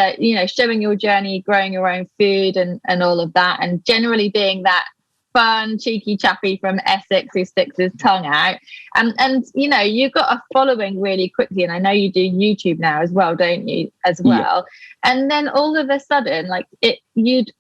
showing your journey, growing your own food and all of that, and generally being that fun, cheeky chappy from Essex who sticks his tongue out. And you got a following really quickly. And I know you do YouTube now as well, don't you? As well. Yeah. And then all of a sudden, like you'd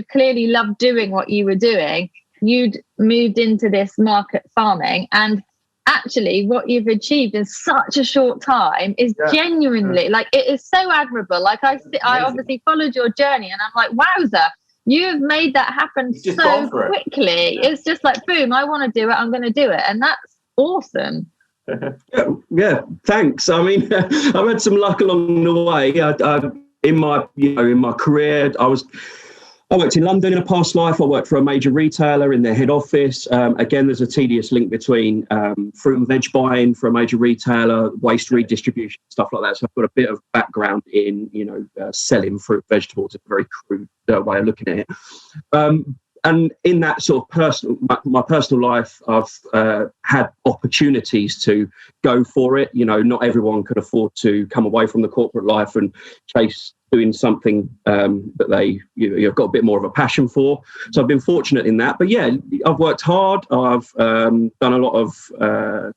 clearly loved doing what you were doing. You'd moved into this market farming, and actually what you've achieved in such a short time is genuinely like it is so admirable. Like I obviously followed your journey, and I'm like, wowza. You've made that happen so quickly. It's just like, boom, I want to do it. I'm going to do it. And that's awesome. Yeah, thanks. I mean, I've had some luck along the way. In my career, I I worked in London in a past life. I worked for a major retailer in their head office. Again, there's a tedious link between fruit and veg buying for a major retailer, waste redistribution, stuff like that. So I've got a bit of background in, selling fruit, vegetables, a very crude way of looking at it. And in that sort of my personal life, I've had opportunities to go for it. Not everyone could afford to come away from the corporate life and chase doing something that you've got a bit more of a passion for. So I've been fortunate in that. But yeah, I've worked hard. I've done a lot of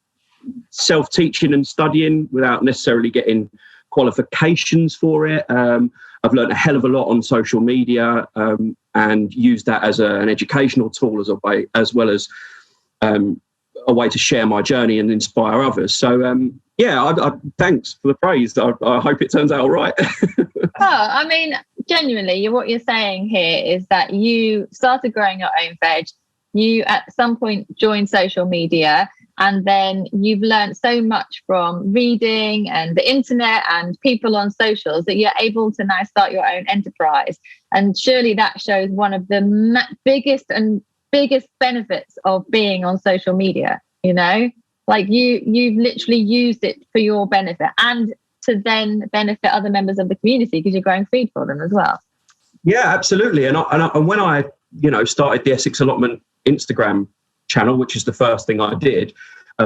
self-teaching and studying without necessarily getting qualifications for it. I've learned a hell of a lot on social media and used that as an educational tool as well as a way to share my journey and inspire others. So I thanks for the praise. I hope it turns out all right. I mean, genuinely, what you're saying here is that you started growing your own veg. You at some point joined social media, and then you've learned so much from reading and the internet and people on socials that you're able to now start your own enterprise. And surely that shows one of the biggest benefits of being on social media. Like you've literally used it for your benefit and to then benefit other members of the community because you're growing food for them as well. Yeah, absolutely. And when I started the Essex Allotment Instagram channel, which is the first thing I did,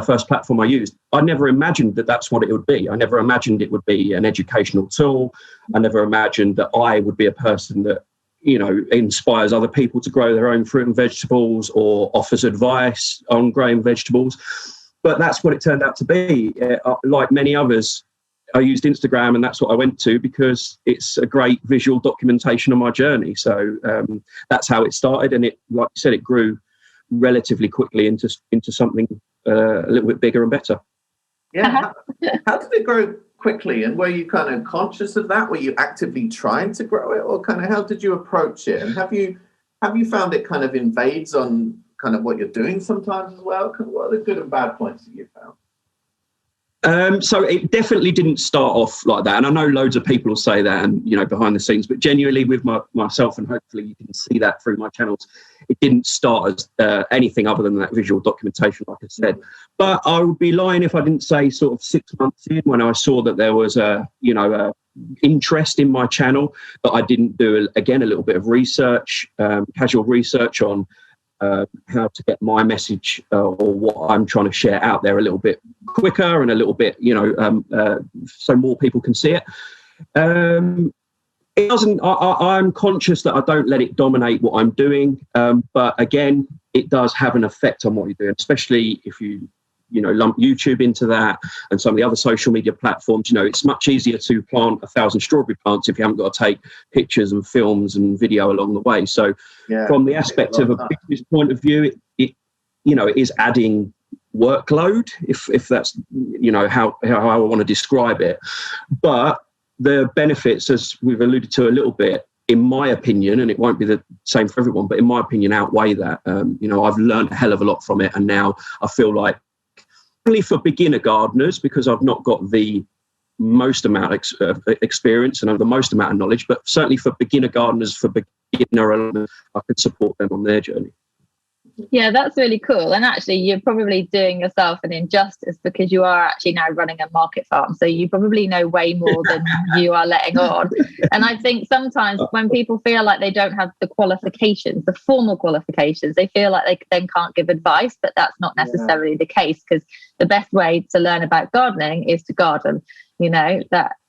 first platform I used, I never imagined that that's what it would be. I never imagined it would be an educational tool. I never imagined that I would be a person that inspires other people to grow their own fruit and vegetables or offers advice on growing vegetables. But that's what it turned out to be. Like many others, I used Instagram, and that's what I went to because it's a great visual documentation of my journey. So that's how it started, and it, like you said, it grew relatively quickly into something a little bit bigger and better. Yeah. How did it grow quickly, and were you kind of conscious of that? Were you actively trying to grow it, or kind of how did you approach it? And have you found it kind of invades on kind of what you're doing sometimes as well? What are the good and bad points that you found? So it definitely didn't start off like that. And I know loads of people will say that and, behind the scenes, but genuinely with myself, and hopefully you can see that through my channels, it didn't start as anything other than that visual documentation, like I said. But I would be lying if I didn't say sort of 6 months in, when I saw that there was a interest in my channel, that I didn't do, again, a little bit of research, casual research on how to get my message or what I'm trying to share out there a little bit quicker and a little bit, so more people can see it. It doesn't. I'm conscious that I don't let it dominate what I'm doing, but again, it does have an effect on what you're doing, especially if you lump YouTube into that and some of the other social media platforms. It's much easier to plant 1,000 strawberry plants if you haven't got to take pictures and films and video along the way. So from the aspect of a business point of view, it is adding workload, if that's, how I want to describe it. But the benefits, as we've alluded to a little bit, in my opinion, and it won't be the same for everyone, but in my opinion, outweigh that. I've learned a hell of a lot from it. And now I feel like, only for beginner gardeners, because I've not got the most amount of experience and the most amount of knowledge, but certainly for beginner gardeners, I could support them on their journey. Yeah, that's really cool. And actually, you're probably doing yourself an injustice because you are actually now running a market farm. So you probably know way more than you are letting on. And I think sometimes when people feel like they don't have the qualifications, the formal qualifications, they feel like they then can't give advice, but that's not necessarily the case, because the best way to learn about gardening is to garden,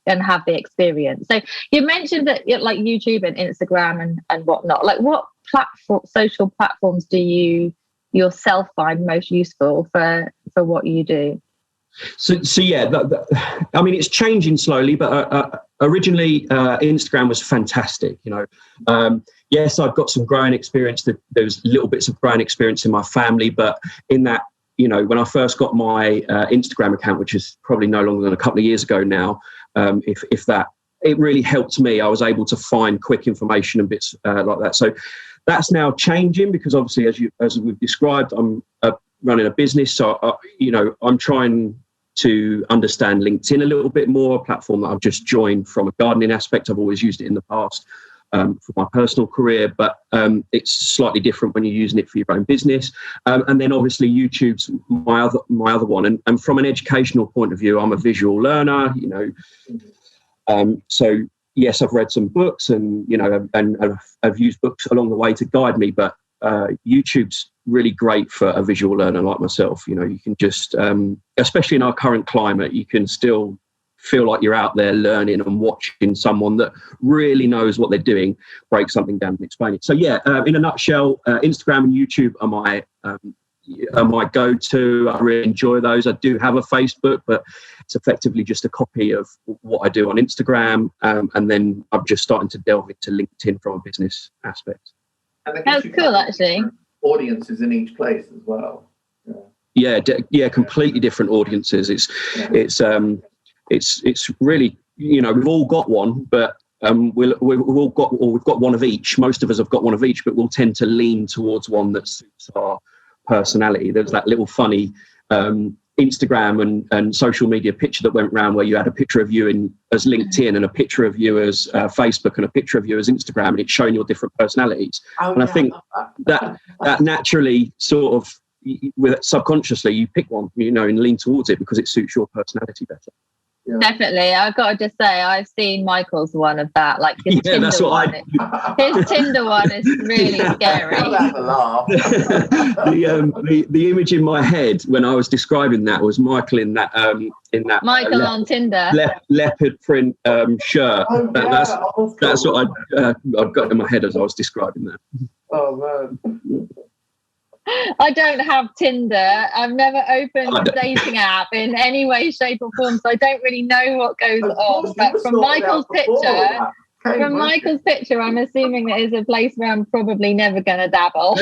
and have the experience. So you mentioned that like YouTube and Instagram and whatnot, like what social platforms do you yourself find most useful for what you do? So yeah, I mean, it's changing slowly, but originally Instagram was fantastic. Yes, I've got some growing experience. There's little bits of growing experience in my family, but in that, when I first got my Instagram account, which is probably no longer than a couple of years ago now, if that, it really helped me. I was able to find quick information and bits like that. So that's now changing because obviously, as we've described, I'm running a business. So, I'm trying to understand LinkedIn a little bit more, a platform that I've just joined from a gardening aspect. I've always used it in the past. for my personal career, but it's slightly different when you're using it for your own business. And then obviously YouTube's my other one. And from an educational point of view, I'm a visual learner, so yes, I've read some books and I've used books along the way to guide me, but YouTube's really great for a visual learner like myself. You can just, especially in our current climate, you can still feel like you're out there learning and watching someone that really knows what they're doing, break something down and explain it. So yeah, in a nutshell, Instagram and YouTube are my go-to. I really enjoy those. I do have a Facebook, but it's effectively just a copy of what I do on Instagram. And then I'm just starting to delve into LinkedIn from a business aspect. That's cool, actually. Audiences in each place as well. Yeah, completely different audiences. It's really, we've all got one, but we've got one of each. Most of us have got one of each, but we'll tend to lean towards one that suits our personality. There's that little funny Instagram and social media picture that went around where you had a picture of you as LinkedIn and a picture of you as Facebook and a picture of you as Instagram, and it's showing your different personalities. I think that naturally sort of, subconsciously you pick one, and lean towards it because it suits your personality better. Yeah. Definitely. I've got to just say, I've seen Michael's one of that. Like his Tinder that's what one. His Tinder one is really scary. The image in my head when I was describing that was Michael in that Michael on Tinder leopard print shirt. That's what I've got in my head as I was describing that. Oh man. I don't have Tinder. I've never opened a dating app in any way, shape, or form, so I don't really know what goes on. But from Michael's picture, I'm assuming that it's a place where I'm probably never going to dabble.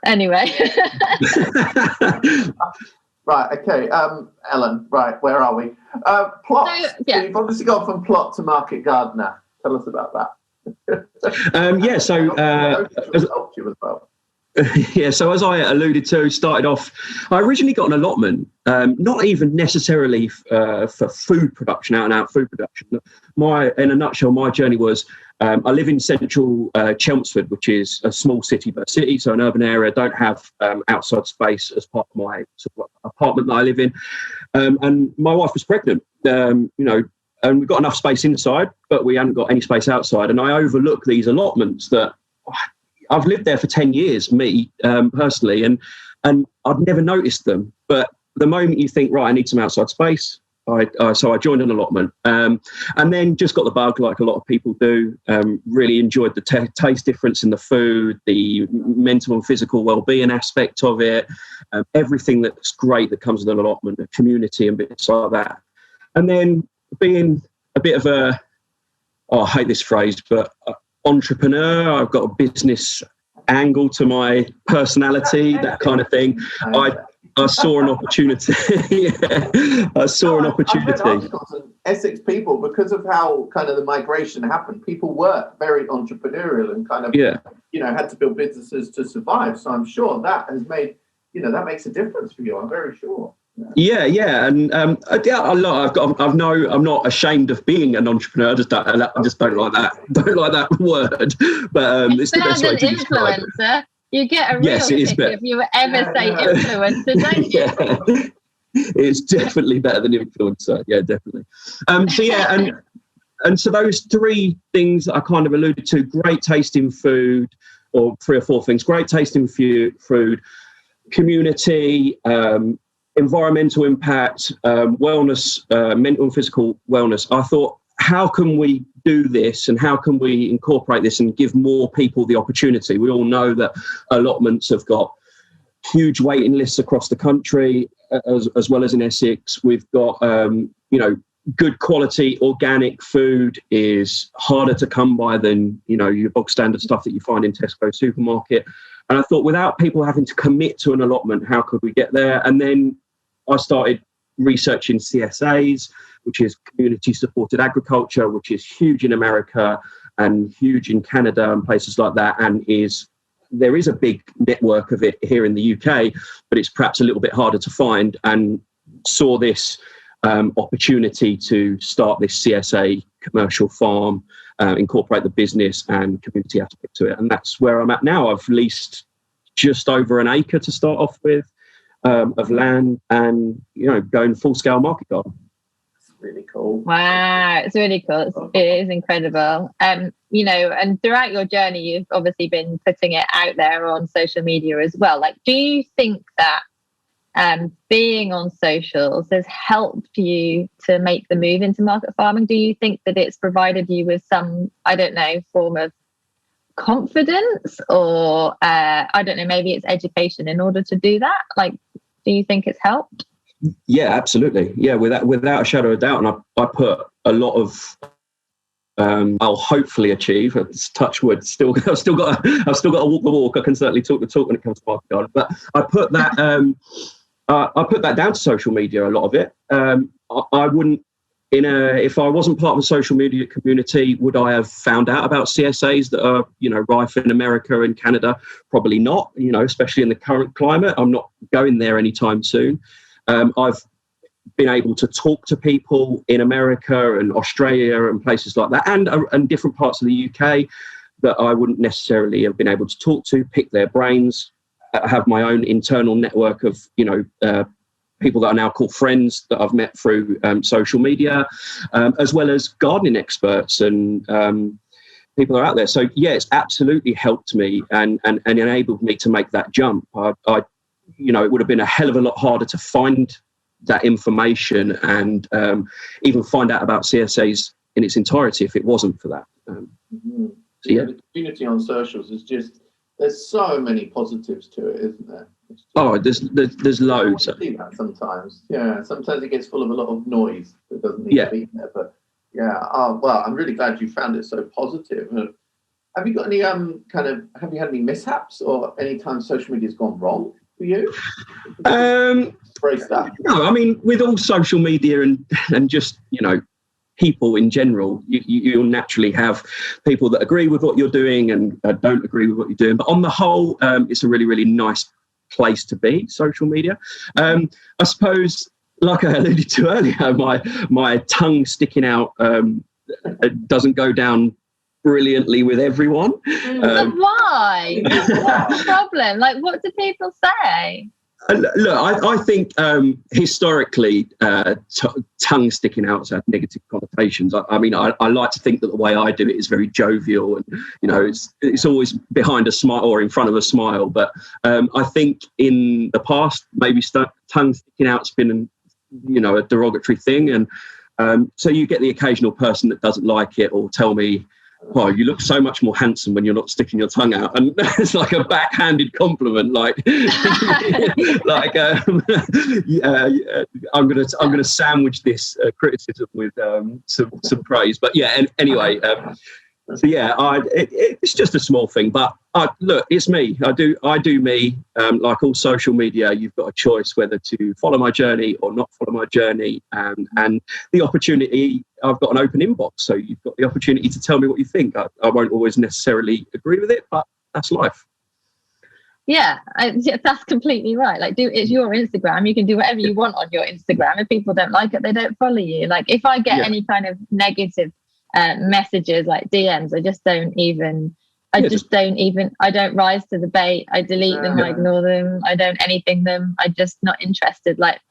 Anyway. Right, okay. Ellen, right, where are we? Plots. So you've obviously gone from plot to market gardener. Tell us about that. So as I alluded to, started off, I originally got an allotment, not even necessarily for food production, out and out food production. In a nutshell, my journey was, I live in central Chelmsford, which is a small city, so an urban area. Don't have outside space as part of my sort of apartment that I live in. And my wife was pregnant, and we've got enough space inside, but we haven't got any space outside. And I overlook these allotments that I've lived there for 10 years, me personally, and I've never noticed them. But the moment you think, right, I need some outside space, so I joined an allotment, and then just got the bug, like a lot of people do. Really enjoyed the taste difference in the food, the mental and physical well-being aspect of it, everything that's great that comes with an allotment, the community and bits like that. And then being a bit of I hate this phrase, but entrepreneur, I've got a business angle to my personality, that kind of thing. I saw an opportunity. I saw an opportunity. Essex people, because of how kind of the migration happened, people were very entrepreneurial and kind of, had to build businesses to survive. So I'm sure that has made, that makes a difference for you. I'm very sure. Yeah, and I'm not ashamed of being an entrepreneur. I just don't like that. Don't like that word. But it's the best way to describe it. Influencer. You get a real kick if you ever say influencer, don't you? It's definitely better than influencer. Yeah, definitely. And so those three things that I kind of alluded to: great tasting food, or three or four things: great tasting food, community. Environmental impact, wellness, mental and physical wellness. I thought, how can we do this and how can we incorporate this and give more people the opportunity? We all know that allotments have got huge waiting lists across the country, as well as in Essex. We've got, good quality organic food is harder to come by than, your bog standard stuff that you find in Tesco supermarket. And I thought, without people having to commit to an allotment, how could we get there? And then I started researching CSAs, which is community supported agriculture, which is huge in America and huge in Canada and places like that. And there is a big network of it here in the UK, but it's perhaps a little bit harder to find, and saw this opportunity to start this CSA commercial farm, incorporate the business and community aspect to it. And that's where I'm at now. I've leased just over an acre to start off with of land, and going full scale market garden. Really cool. Wow, it's really cool. It is incredible. And throughout your journey, you've obviously been putting it out there on social media as well. Like, do you think that being on socials has helped you to make the move into market farming? Do you think that it's provided you with some, form of confidence, or maybe it's education in order to do that? Like, do you think it's helped? Yeah, absolutely. Yeah, without a shadow of a doubt. And I put a lot of I'll hopefully achieve. It's touch wood. I've still got to walk the walk. I can certainly talk the talk when it comes to market garden. But I put that down to social media. A lot of it. I wouldn't. If I wasn't part of a social media community, would I have found out about CSAs that are rife in America and Canada? Probably not. Especially in the current climate. I'm not going there anytime soon. I've been able to talk to people in America and Australia and places like that, and different parts of the UK that I wouldn't necessarily have been able to talk to, pick their brains, have my own internal network of people that are now called friends that I've met through social media, as well as gardening experts and people are out there. So yeah, it's absolutely helped me and enabled me to make that jump. It would have been a hell of a lot harder to find that information and even find out about CSAs in its entirety if it wasn't for that. The community on socials is there's so many positives to it, isn't there? There's loads. I see that sometimes. Yeah, sometimes it gets full of a lot of noise that doesn't need to be there. But yeah, I'm really glad you found it so positive. Have you got any have you had any mishaps or any time social media's gone wrong for you? No, I mean, with all social media and just people in general, you'll naturally have people that agree with what you're doing and don't agree with what you're doing. But on the whole, it's a really, really nice place to be, social media. I suppose, like I alluded to earlier, my tongue sticking out doesn't go down brilliantly with everyone. But why? What's the problem? Like, what do people say? Look, I think historically, tongue sticking out has had negative connotations. I mean, I like to think that the way I do it is very jovial, and it's always behind a smile or in front of a smile. But I think in the past, maybe tongue sticking out's been, a derogatory thing, and so you get the occasional person that doesn't like it or tell me, "Oh, you look so much more handsome when you're not sticking your tongue out," and it's like a backhanded compliment. Like, I'm gonna sandwich this criticism with some praise. But yeah, anyway. So yeah, it's just a small thing, but look, it's me. I do me. Like all social media, you've got a choice whether to follow my journey or not follow my journey, and the opportunity. I've got an open inbox, so you've got the opportunity to tell me what you think. I won't always necessarily agree with it, but that's life. Yeah, that's completely right. Like, it's your Instagram. You can do whatever you want on your Instagram. If people don't like it, they don't follow you. Like, if I get any kind of negative messages like DMs, I don't rise to the bait. I delete them, I ignore them, I don't anything them. I'm just not interested. Like,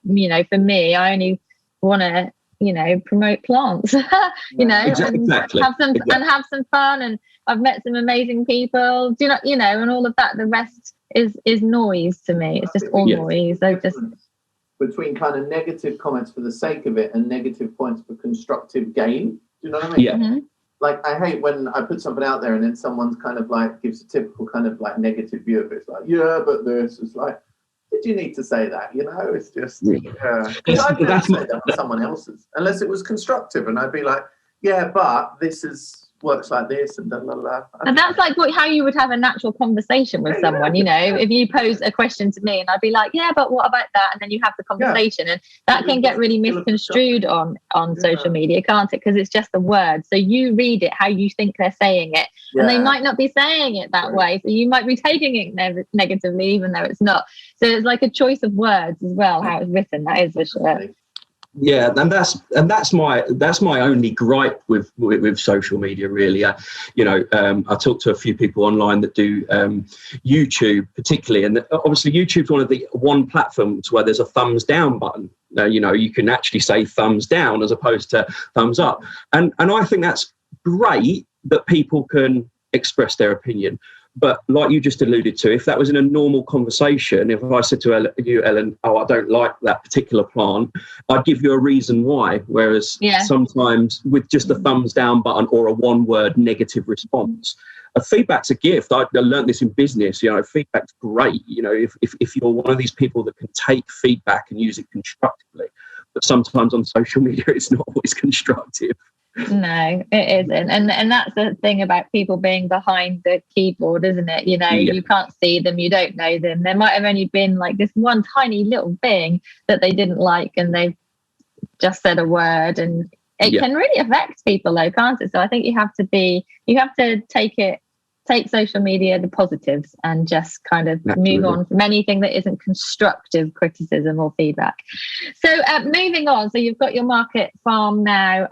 for me, I only want to promote plants, exactly. And have some fun, and I've met some amazing people, and all of that. The rest is noise to me. It's just all noise. Between kind of negative comments for the sake of it and negative points for constructive gain. Do you know what I mean? Yeah. Mm-hmm. Like, I hate when I put something out there and then someone's kind of like gives a typical kind of like negative view of it. It's like, yeah, but this is like, did you need to say that? It's just, Because I'd never say that on someone else's, unless it was constructive. And I'd be like, yeah, but this works like this and blah, blah, blah. And that's like how you would have a natural conversation with someone, if you pose a question to me and I'd be like, yeah, but what about that? And then you have the conversation, and that can get really misconstrued on social media, can't it? Because it's just a word. So you read it how you think they're saying it, and they might not be saying it that way. So you might be taking it negatively, even though it's not. So it's like a choice of words as well, how it's written. That is for sure. Yeah, and that's my only gripe with social media, really. I talk to a few people online that do YouTube particularly, and obviously YouTube's one platform where there's a thumbs down button. You can actually say thumbs down as opposed to thumbs up, and I think that's great that people can express their opinion. But like you just alluded to, if that was in a normal conversation, if I said to you, Ellen, oh, I don't like that particular plant, I'd give you a reason why. Whereas sometimes with just a thumbs down button or a one-word negative response, a feedback's a gift. I learned this in business. Feedback's great. If you're one of these people that can take feedback and use it constructively, but sometimes on social media, it's not always constructive. No, it isn't. And that's the thing about people being behind the keyboard, isn't it? You can't see them, you don't know them. There might have only been like this one tiny little thing that they didn't like, and they've just said a word, and it can really affect people though, can't it? So I think you have to take social media, the positives, and just kind of move on from anything that isn't constructive criticism or feedback. So moving on, so you've got your market farm now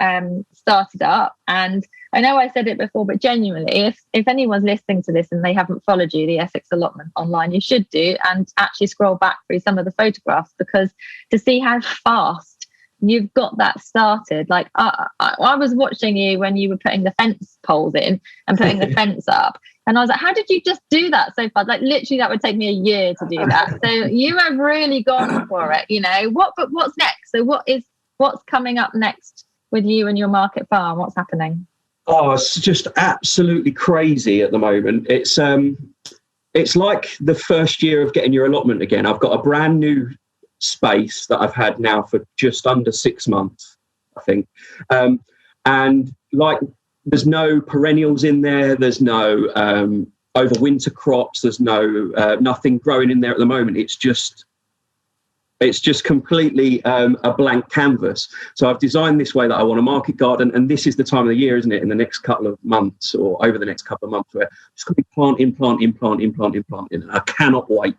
started up, and I know I said it before, but genuinely, if anyone's listening to this and they haven't followed you, the Essex allotment online, you should do, and actually scroll back through some of the photographs, because to see how fast you've got that started. Like I was watching you when you were putting the fence poles in and putting the fence up, and I was like, how did you just do that so fast? Like literally that would take me a year to do that. So you have really gone for it, but what's next? So what's coming up next with you and your market farm? What's happening? Oh, it's just absolutely crazy at the moment. It's like the first year of getting your allotment again. I've got a brand new space that I've had now for just under 6 months, I think. And like, there's no perennials in there. There's no overwinter crops. There's no nothing growing in there at the moment. It's just completely a blank canvas. So I've designed this way that I want a market garden, and this is the time of the year, isn't it? In the next couple of months, or over the next couple of months, where it's going to be planting. I cannot wait.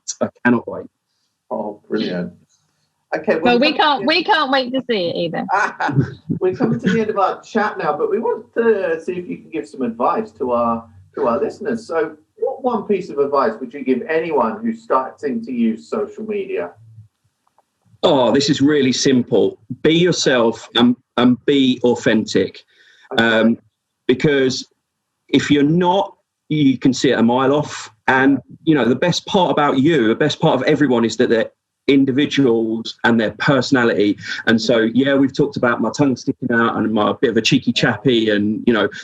Oh, brilliant. Okay. Well, we can't wait to see it either. We're coming to the end of our chat now, but we want to see if you can give some advice to our listeners. So what one piece of advice would you give anyone who's starting to use social media? Oh, this is really simple. Be yourself and be authentic. Okay. Because if you're not, you can see it a mile off. And, the best part about you, the best part of everyone is that they're individuals and their personality. And so, we've talked about my tongue sticking out and my bit of a cheeky chappy, and,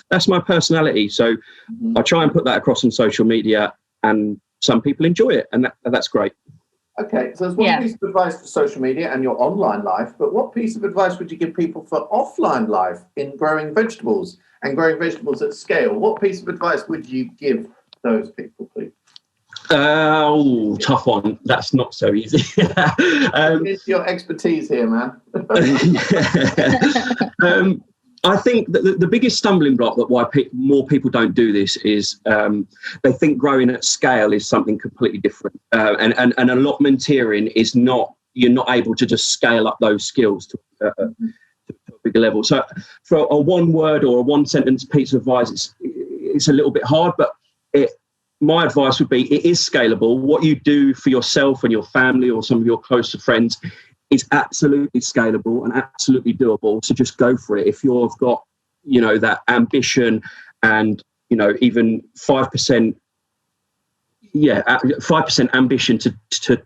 that's my personality. So I try and put that across on social media, and some people enjoy it, and that's great. Okay, so there's one piece of advice for social media and your online life, but what piece of advice would you give people for offline life in growing vegetables and growing vegetables at scale? What piece of advice would you give those people, please? Tough one. That's not so easy. It's your expertise here, man. I think that the biggest stumbling block that why more people don't do this is they think growing at scale is something completely different. And allotmenteering is not, you're not able to just scale up those skills to a bigger level. So for a one word or a one sentence piece of advice, it's a little bit hard, but my advice would be it is scalable. What you do for yourself and your family or some of your closer friends is absolutely scalable and absolutely doable. So just go for it. If you've got, that ambition and, even 5%, 5% ambition to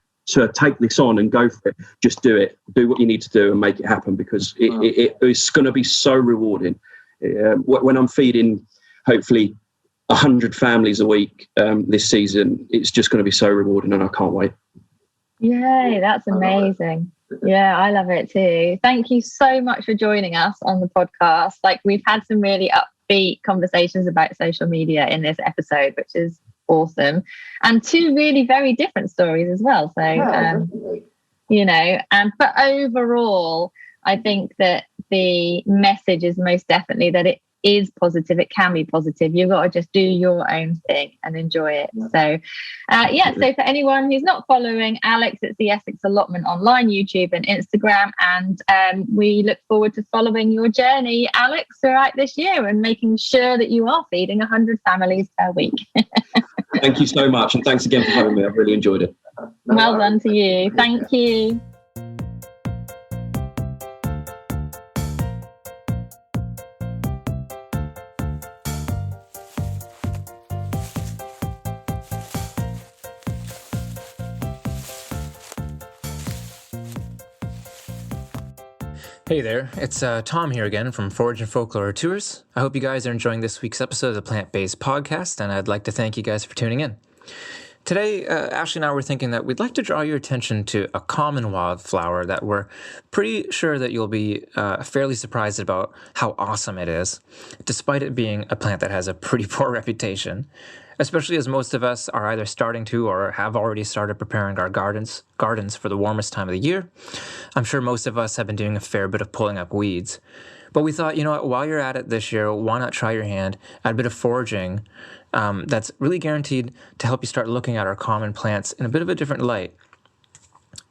take this on and go for it, just do it. Do what you need to do and make it happen, because it's going to be so rewarding. When I'm feeding, hopefully, 100 families a week this season, it's just going to be so rewarding, and I can't wait. Yay, that's amazing. Yeah, I love it too. Thank you so much for joining us on the podcast. Like, we've had some really upbeat conversations about social media in this episode, which is awesome. And two really very different stories as well. So, but overall, I think that the message is most definitely that is positive. It can be positive. You've got to just do your own thing and enjoy it. So so for anyone who's not following Alex, it's the Essex Allotment online, YouTube and Instagram, and we look forward to following your journey, Alex, throughout this year and making sure that you are feeding 100 families per week. Thank you so much, and thanks again for having me. I've really enjoyed it. Well done to you. Thank you. Hey there, it's Tom here again from Forage and Folklore Tours. I hope you guys are enjoying this week's episode of the Plant-Based Podcast, and I'd like to thank you guys for tuning in. Today, Ashley and I were thinking that we'd like to draw your attention to a common wildflower that we're pretty sure that you'll be fairly surprised about how awesome it is, despite it being a plant that has a pretty poor reputation, especially as most of us are either starting to or have already started preparing our gardens for the warmest time of the year. I'm sure most of us have been doing a fair bit of pulling up weeds. But we thought, you know what, while you're at it this year, why not try your hand at a bit of foraging that's really guaranteed to help you start looking at our common plants in a bit of a different light.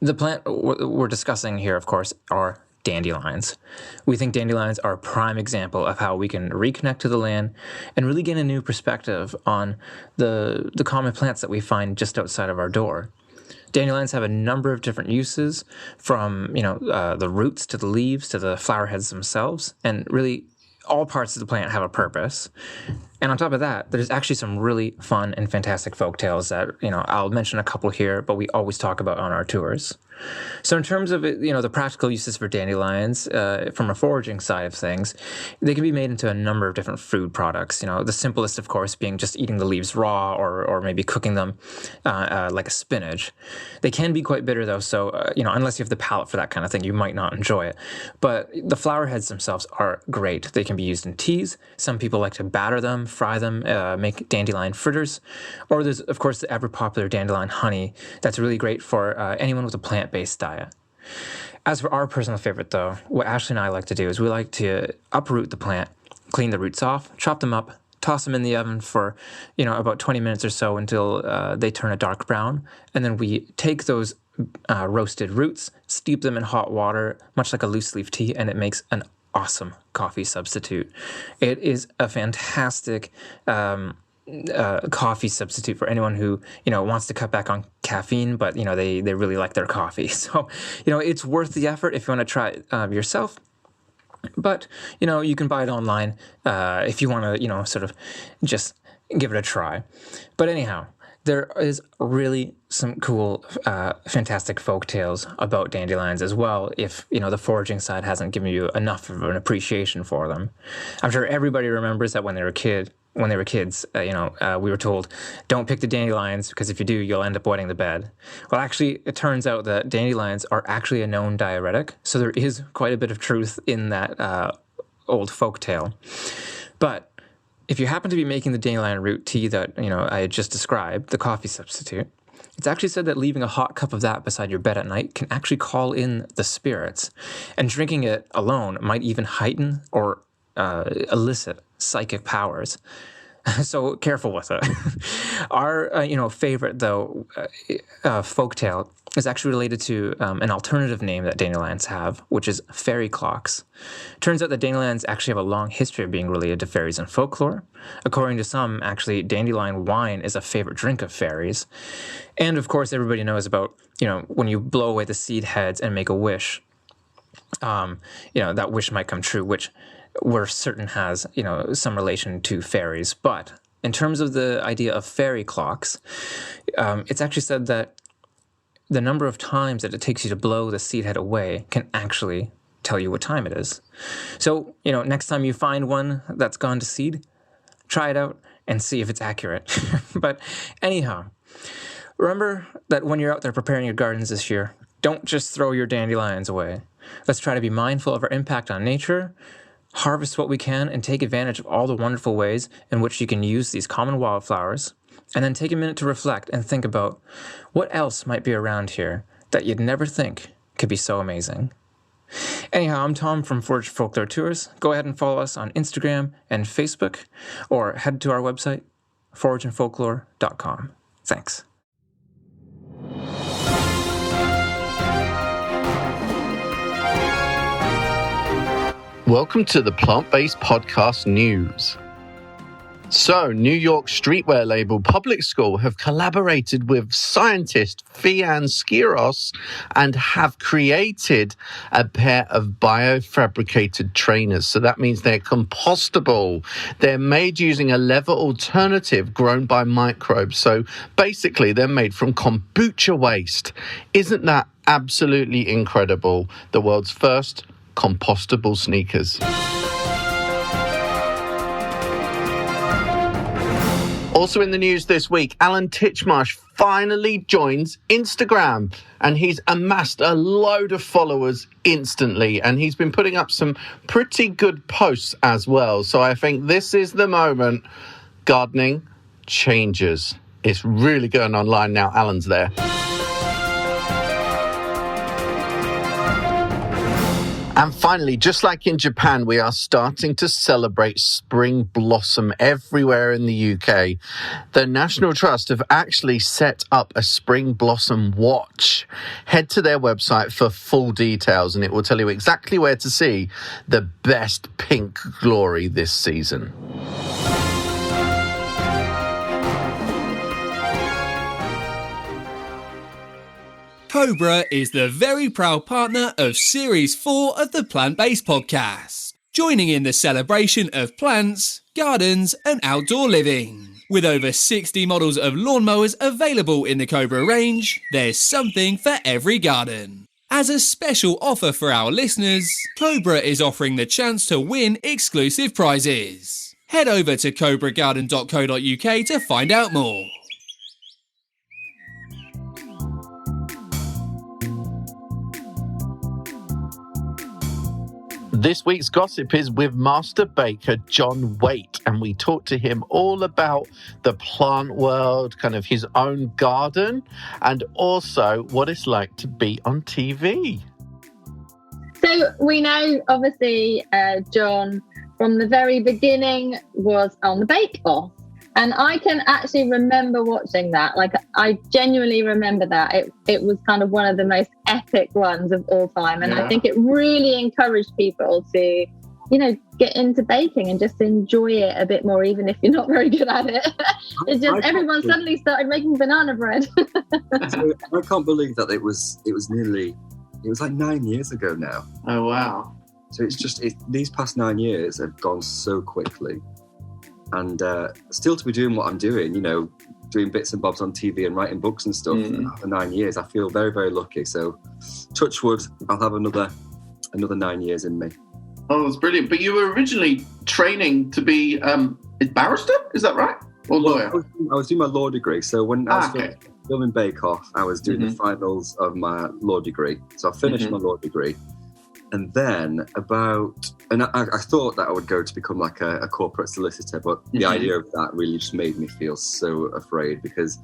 The plant we're discussing here, of course, are dandelions. We think dandelions are a prime example of how we can reconnect to the land and really gain a new perspective on the common plants that we find just outside of our door. Dandelions have a number of different uses, from the roots to the leaves to the flower heads themselves, and really all parts of the plant have a purpose. And on top of that, there's actually some really fun and fantastic folk tales that, I'll mention a couple here, but we always talk about on our tours. So in terms of, the practical uses for dandelions, from a foraging side of things, they can be made into a number of different food products. The simplest, of course, being just eating the leaves raw or maybe cooking them like a spinach. They can be quite bitter, though, so, unless you have the palate for that kind of thing, you might not enjoy it. But the flower heads themselves are great. They can be used in teas. Some people like to batter them, fry them, make dandelion fritters. Or there's, of course, the ever-popular dandelion honey that's really great for anyone with a plant-based diet. As for our personal favorite, though, what Ashley and I like to do is we like to uproot the plant, clean the roots off, chop them up, toss them in the oven for, about 20 minutes or so until they turn a dark brown. And then we take those roasted roots, steep them in hot water, much like a loose leaf tea, and it makes an awesome coffee substitute. It is a fantastic coffee substitute for anyone who, wants to cut back on caffeine, but, they really like their coffee. So, it's worth the effort if you want to try it yourself. But, you can buy it online if you want to, sort of just give it a try. But anyhow, there is really some cool, fantastic folk tales about dandelions as well, if, the foraging side hasn't given you enough of an appreciation for them. I'm sure everybody remembers that when they were kids, we were told, don't pick the dandelions, because if you do, you'll end up wetting the bed. Well, actually, it turns out that dandelions are actually a known diuretic, so there is quite a bit of truth in that old folk tale. But if you happen to be making the dandelion root tea that, I had just described, the coffee substitute, it's actually said that leaving a hot cup of that beside your bed at night can actually call in the spirits. And drinking it alone might even heighten or elicit psychic powers. So careful with it. Our, favorite, though, folktale is actually related to an alternative name that dandelions have, which is fairy clocks. Turns out that dandelions actually have a long history of being related to fairies in folklore. According to some, actually, dandelion wine is a favorite drink of fairies. And, of course, everybody knows about, when you blow away the seed heads and make a wish, that wish might come true, which we're certain has, some relation to fairies. But in terms of the idea of fairy clocks, it's actually said that the number of times that it takes you to blow the seed head away can actually tell you what time it is. So, next time you find one that's gone to seed, try it out and see if it's accurate. But anyhow, remember that when you're out there preparing your gardens this year, don't just throw your dandelions away. Let's try to be mindful of our impact on nature, harvest what we can, and take advantage of all the wonderful ways in which you can use these common wildflowers, and then take a minute to reflect and think about what else might be around here that you'd never think could be so amazing. Anyhow, I'm Tom from Forage Folklore Tours. Go ahead and follow us on Instagram and Facebook, or head to our website, forageandfolklore.com. Thanks. Welcome to the Plant-Based Podcast News. So, New York streetwear label Public School have collaborated with scientist Fian Skiros and have created a pair of biofabricated trainers. So that means they're compostable. They're made using a leather alternative grown by microbes. So basically, they're made from kombucha waste. Isn't that absolutely incredible? The world's first compostable sneakers. Also in the news this week, Alan Titchmarsh finally joins Instagram, and he's amassed a load of followers instantly, and he's been putting up some pretty good posts as well. So I think this is the moment gardening changes. It's really going online now. Alan's there. And finally, just like in Japan, we are starting to celebrate spring blossom everywhere in the UK. The National Trust have actually set up a spring blossom watch. Head to their website for full details, and it will tell you exactly where to see the best pink glory this season. Cobra is the very proud partner of Series 4 of the Plant-Based Podcast, joining in the celebration of plants, gardens and outdoor living. With over 60 models of lawnmowers available in the Cobra range, there's something for every garden. As a special offer for our listeners, Cobra is offering the chance to win exclusive prizes. Head over to cobragarden.co.uk to find out more. This week's gossip is with master baker John Whaite, and we talked to him all about the plant world, kind of his own garden, and also what it's like to be on TV. So we know, obviously, John, from the very beginning was on the Bake Off. And I can actually remember watching that. Like, I genuinely remember that. It was kind of one of the most epic ones of all time. And I think it really encouraged people to, get into baking and just enjoy it a bit more, even if you're not very good at it. It's just everyone suddenly started making banana bread. So I can't believe that it was like 9 years ago now. Oh, wow. So these past 9 years have gone so quickly. And still to be doing what I'm doing, doing bits and bobs on TV and writing books and stuff for 9 years, I feel very, very lucky. So touch wood, I'll have another 9 years in me. Oh, that's brilliant. But you were originally training to be a barrister, is that right? Or lawyer? I was doing my law degree. So when I was filming Bake Off, I was doing the finals of my law degree. So I finished my law degree. And then I thought that I would go to become like a corporate solicitor, but the idea of that really just made me feel so afraid, because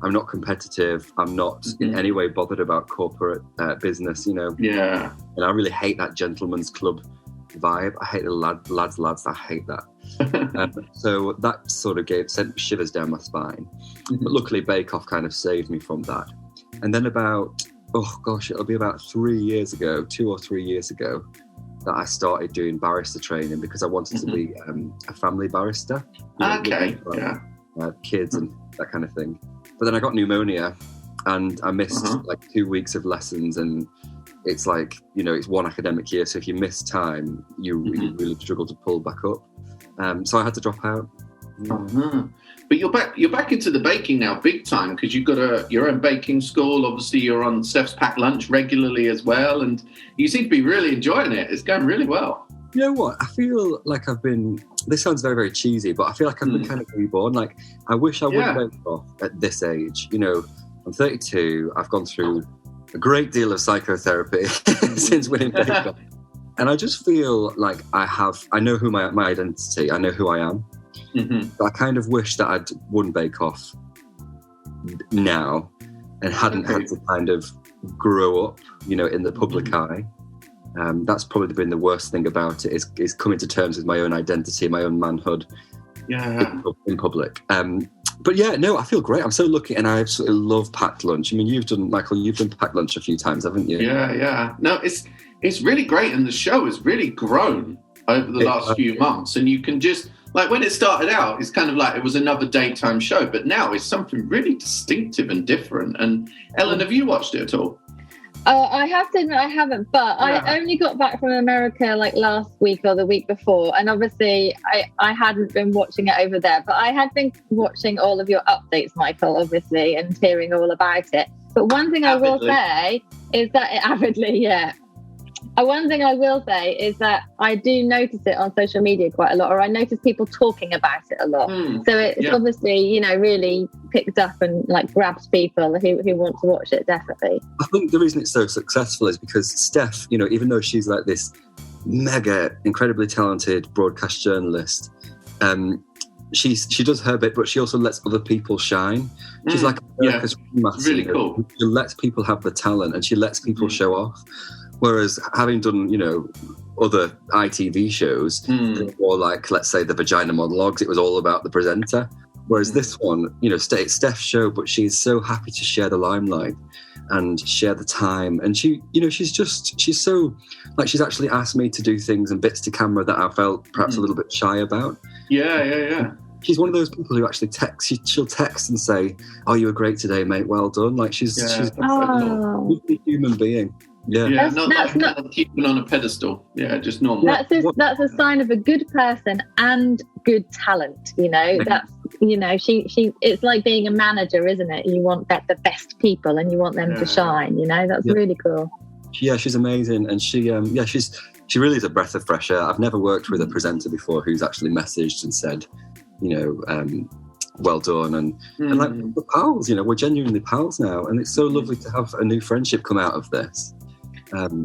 I'm not competitive. I'm not in any way bothered about corporate business, Yeah. And I really hate that gentleman's club vibe. I hate the lads. I hate that. So that sort of sent shivers down my spine. But luckily, Bake Off kind of saved me from that. And then it'll be about 2 or 3 years ago, that I started doing barrister training, because I wanted to be a family barrister. Kids and that kind of thing. But then I got pneumonia, and I missed like 2 weeks of lessons, and it's like, it's one academic year. So if you miss time, you really struggle to pull back up. So I had to drop out. But you're back into the baking now, big time, because you've got your own baking school. Obviously, you're on Steph's Packed Lunch regularly as well, and you seem to be really enjoying it. It's going really well. You know what? I feel like this sounds very, very cheesy, but I feel like I've been kind of reborn. Like, I wish I would have Bake Off at this age. I'm 32. I've gone through a great deal of psychotherapy since winning Bake Off. And I just feel like I know who my identity, I know who I am. I kind of wish that I'd won Bake Off now and hadn't had to kind of grow up, in the public eye. That's probably been the worst thing about it, is coming to terms with my own identity, my own manhood in public. But yeah, no, I feel great. I'm so lucky, and I absolutely love packed lunch. I mean, you've done packed lunch a few times, haven't you? Yeah. No, it's really great, and the show has really grown over the last few months. And you can just, like, when it started out, it's kind of like it was another daytime show, but now it's something really distinctive and different. And Ellen, have you watched it at all? I have to admit I haven't, but I only got back from America like last week or the week before, and obviously I hadn't been watching it over there, but I had been watching all of your updates, Michael, obviously, and hearing all about it. But one thing I will say is that one thing I will say is that I do notice it on social media quite a lot, or I notice people talking about it a lot. So it's obviously, really picked up and like grabs people who want to watch it, definitely. I think the reason it's so successful is because Steph, even though she's like this mega, incredibly talented broadcast journalist, she does her bit, but she also lets other people shine. She's like America's Massey, really cool. She lets people have the talent, and she lets people show off. Whereas having done, other ITV shows, or like, let's say, the Vagina Monologues, it was all about the presenter. Whereas this one, it's Steph's show, but she's so happy to share the limelight and share the time. And she's so, like, she's actually asked me to do things and bits to camera that I felt perhaps a little bit shy about. Yeah. She's one of those people who actually she'll text and say, "Oh, you were great today, mate. Well done." Like, she's a human being. Yeah, not keeping on a pedestal. Yeah, just normal. That's a sign of a good person and good talent. That's she. It's like being a manager, isn't it? You want the best people, and you want them to shine. That's really cool. Yeah, she's amazing, and she really is a breath of fresh air. I've never worked with a presenter before who's actually messaged and said, well done, and like, we're pals. We're genuinely pals now, and it's so lovely to have a new friendship come out of this.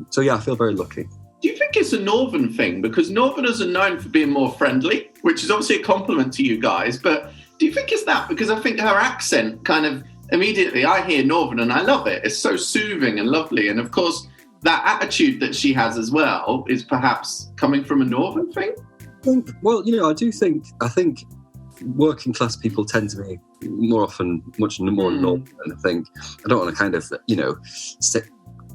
So I feel very lucky. Do you think it's a Northern thing? Because Northerners are known for being more friendly, which is obviously a compliment to you guys. But do you think it's that? Because I think her accent kind of immediately, I hear Northern and I love it. It's so soothing and lovely. And of course, that attitude that she has as well is perhaps coming from a Northern thing? I think working class people tend to be more often much more Northern. I think I don't want to kind of,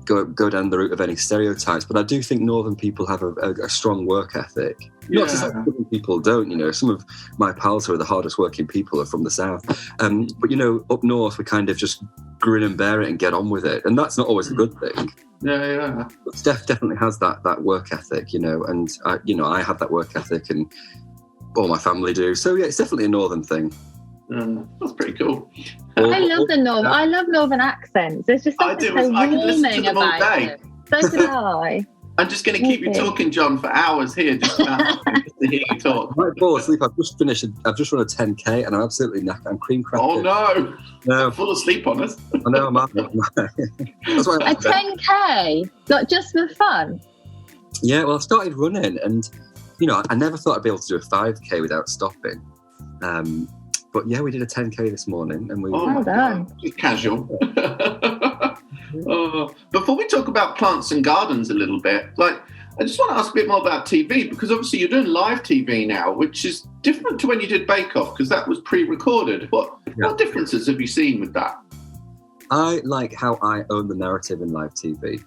go down the route of any stereotypes, but I do think Northern people have a strong work ethic. Not to say Southern people don't, some of my pals who are the hardest working people are from the South. But, up North, we kind of just grin and bear it and get on with it. And that's not always a good thing. Yeah. But Steph definitely has that work ethic, and I have that work ethic, and all my family do. So yeah, it's definitely a Northern thing. That's pretty cool. I love I love Northern accents. There's just something so warming about it. So did I. I'm just going to keep you talking, John, for hours here, just to hear you talk. I might fall asleep. I've just finished. I've just run a 10K, and I'm absolutely knackered. I'm cream cracking. Oh no! Full of sleep on us. I know. I'm out. That's why a 10K, not just for fun. Yeah, well, I started running, and I never thought I'd be able to do a 5K without stopping. But yeah, we did a 10K this morning, and we. Well done. Just casual. Before we talk about plants and gardens a little bit, I just want to ask a bit more about TV, because obviously you're doing live TV now, which is different to when you did Bake Off, because that was pre-recorded. What differences have you seen with that? I like how I own the narrative in live TV.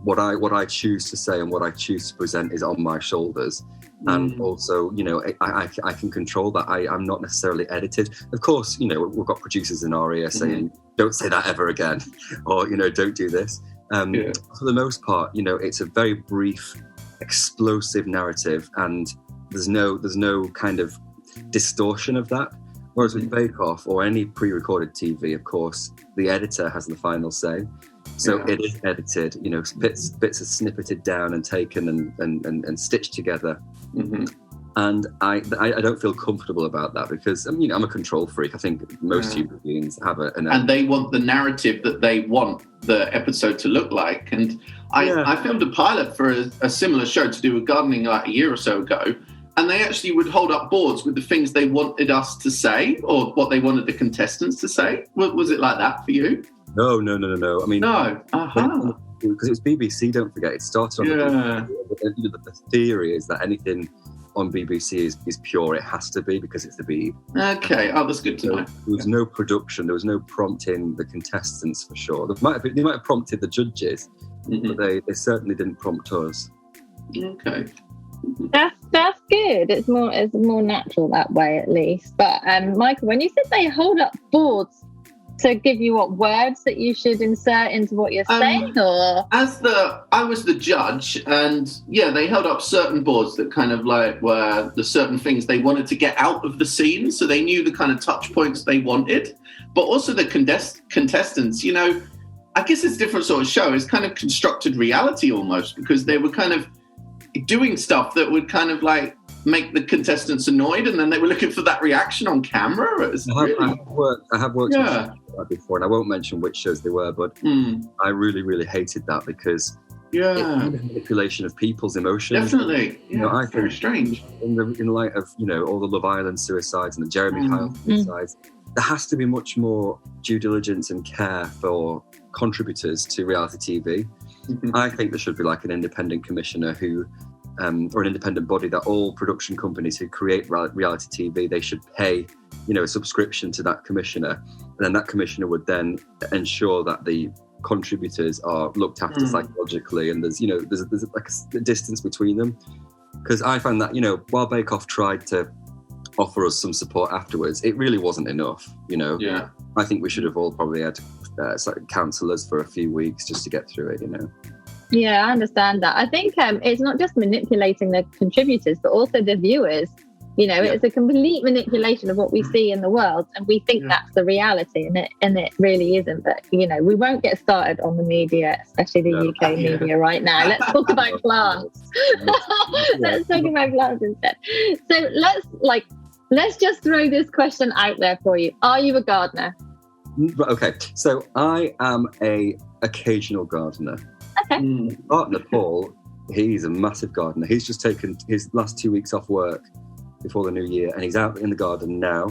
What I choose to say and what I choose to present is on my shoulders. And also, I can control that. I'm not necessarily edited. Of course, we've got producers in our ear saying, don't say that ever again, or, don't do this. For the most part, it's a very brief, explosive narrative, and there's no kind of distortion of that. Whereas with Bake Off or any pre-recorded TV, of course, the editor has the final say. So it is edited, bits are snippeted down and taken and stitched together. And I don't feel comfortable about that, because I'm a control freak. I think most human beings have and they want the narrative that they want the episode to look like. And I filmed a pilot for a similar show to do with gardening like a year or so ago. And they actually would hold up boards with the things they wanted us to say, or what they wanted the contestants to say. Was it like that for you? No. I mean, because it was BBC, don't forget, it started on the theory is that anything on BBC is pure. It has to be because it's the Beeb. Okay, that's good to know. There was no production, there was no prompting the contestants for sure. They might have prompted the judges, but they certainly didn't prompt us. Okay. That's good. It's more natural that way, at least. But Michael, when you said they hold up boards to give you words that you should insert into what you're saying, or I was the judge, and they held up certain boards that kind of like were the certain things they wanted to get out of the scene, so they knew the kind of touch points they wanted, but also the contestants. I guess it's a different sort of show. It's kind of constructed reality almost, because they were kind of doing stuff that would kind of like make the contestants annoyed, and then they were looking for that reaction on camera. I have worked on shows like that before, and I won't mention which shows they were, but I really, really hated that because it's manipulation of people's emotions. Definitely. I think very strange. In light of all the Love Island suicides and the Jeremy Kyle suicides, there has to be much more due diligence and care for contributors to reality TV. I think there should be like an independent commissioner who, or an independent body that all production companies who create reality TV, they should pay, a subscription to that commissioner. And then that commissioner would then ensure that the contributors are looked after psychologically, and there's like a distance between them. Because I found that, while Bake Off tried to offer us some support afterwards, it really wasn't enough, I think we should have all probably had counsellors for a few weeks just to get through it, Yeah, I understand that. I think it's not just manipulating the contributors, but also the viewers. It's a complete manipulation of what we see in the world, and we think that's the reality, and it really isn't. But we won't get started on the media, especially the UK media right now. Let's talk about plants. Let's talk about plants instead. So let's just throw this question out there for you. Are you a gardener? Okay, so I am a occasional gardener. Okay. Partner Paul, he's a massive gardener. He's just taken his last 2 weeks off work before the new year, and he's out in the garden now.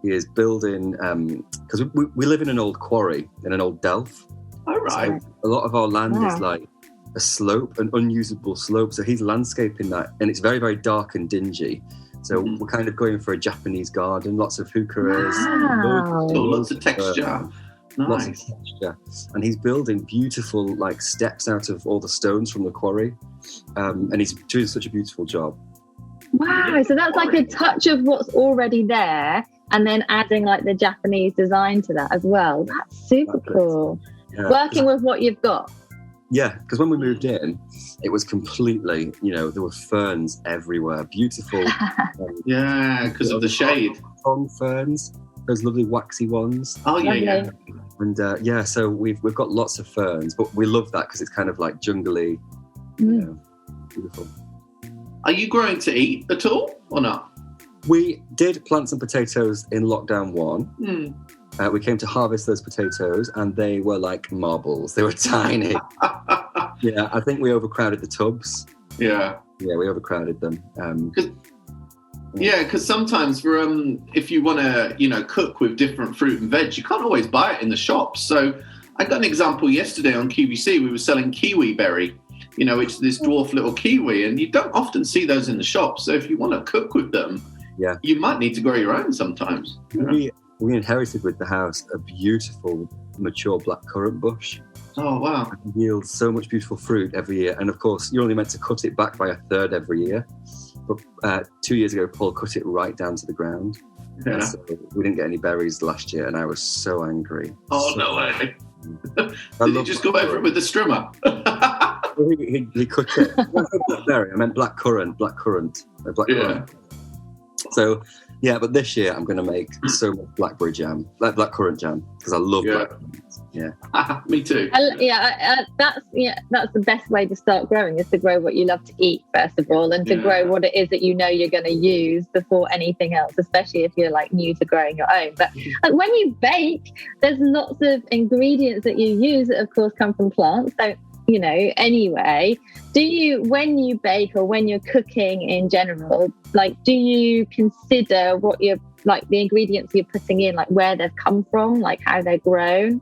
He is building, because we live in an old quarry, in an old delf. All right. So a lot of our land is like a slope, an unusable slope. So he's landscaping that, and it's very, very dark and dingy. So we're kind of going for a Japanese garden, lots of hookeras. Wow. Lots of texture. Lots of texture. And he's building beautiful like steps out of all the stones from the quarry. And he's doing such a beautiful job. Wow, so that's like a touch of what's already there, and then adding like the Japanese design to that as well. That's super cool. Yeah. Working with what you've got. Yeah, because when we moved in, it was completely, there were ferns everywhere. Beautiful. Because of the shade. Pond ferns, those lovely waxy ones. Oh, yeah. And so we've got lots of ferns, but we love that because it's kind of like jungly, beautiful. Are you growing to eat at all or not? We did plant some potatoes in lockdown 1. We came to harvest those potatoes, and they were like marbles. They were tiny. I think we overcrowded the tubs. Yeah, we overcrowded them. Because sometimes for if you want to cook with different fruit and veg, you can't always buy it in the shops. So I got an example yesterday on QVC. We were selling kiwi berry. It's this dwarf little kiwi, and you don't often see those in the shops. So if you want to cook with them, you might need to grow your own sometimes. We inherited with the house a beautiful mature blackcurrant bush. Oh, wow. It yields so much beautiful fruit every year. And of course, you're only meant to cut it back by a third every year. But 2 years ago, Paul cut it right down to the ground. Yeah. So we didn't get any berries last year, and I was so angry. Oh, no way. Did you just go over it with the strimmer? he cut it. Blackberry. I meant blackcurrant. Yeah. So, but this year I'm going to make so much blackberry jam, like blackcurrant jam, because I love blackcurrant. Yeah. Me too. That's the best way to start growing, is to grow what you love to eat first of all, and to grow what it is that you're going to use before anything else, especially if you're like new to growing your own. But when you bake, there's lots of ingredients that you use that of course come from plants. So anyway, when you bake or when you're cooking in general, do you consider what you're the ingredients you're putting in, where they've come from, how they're grown?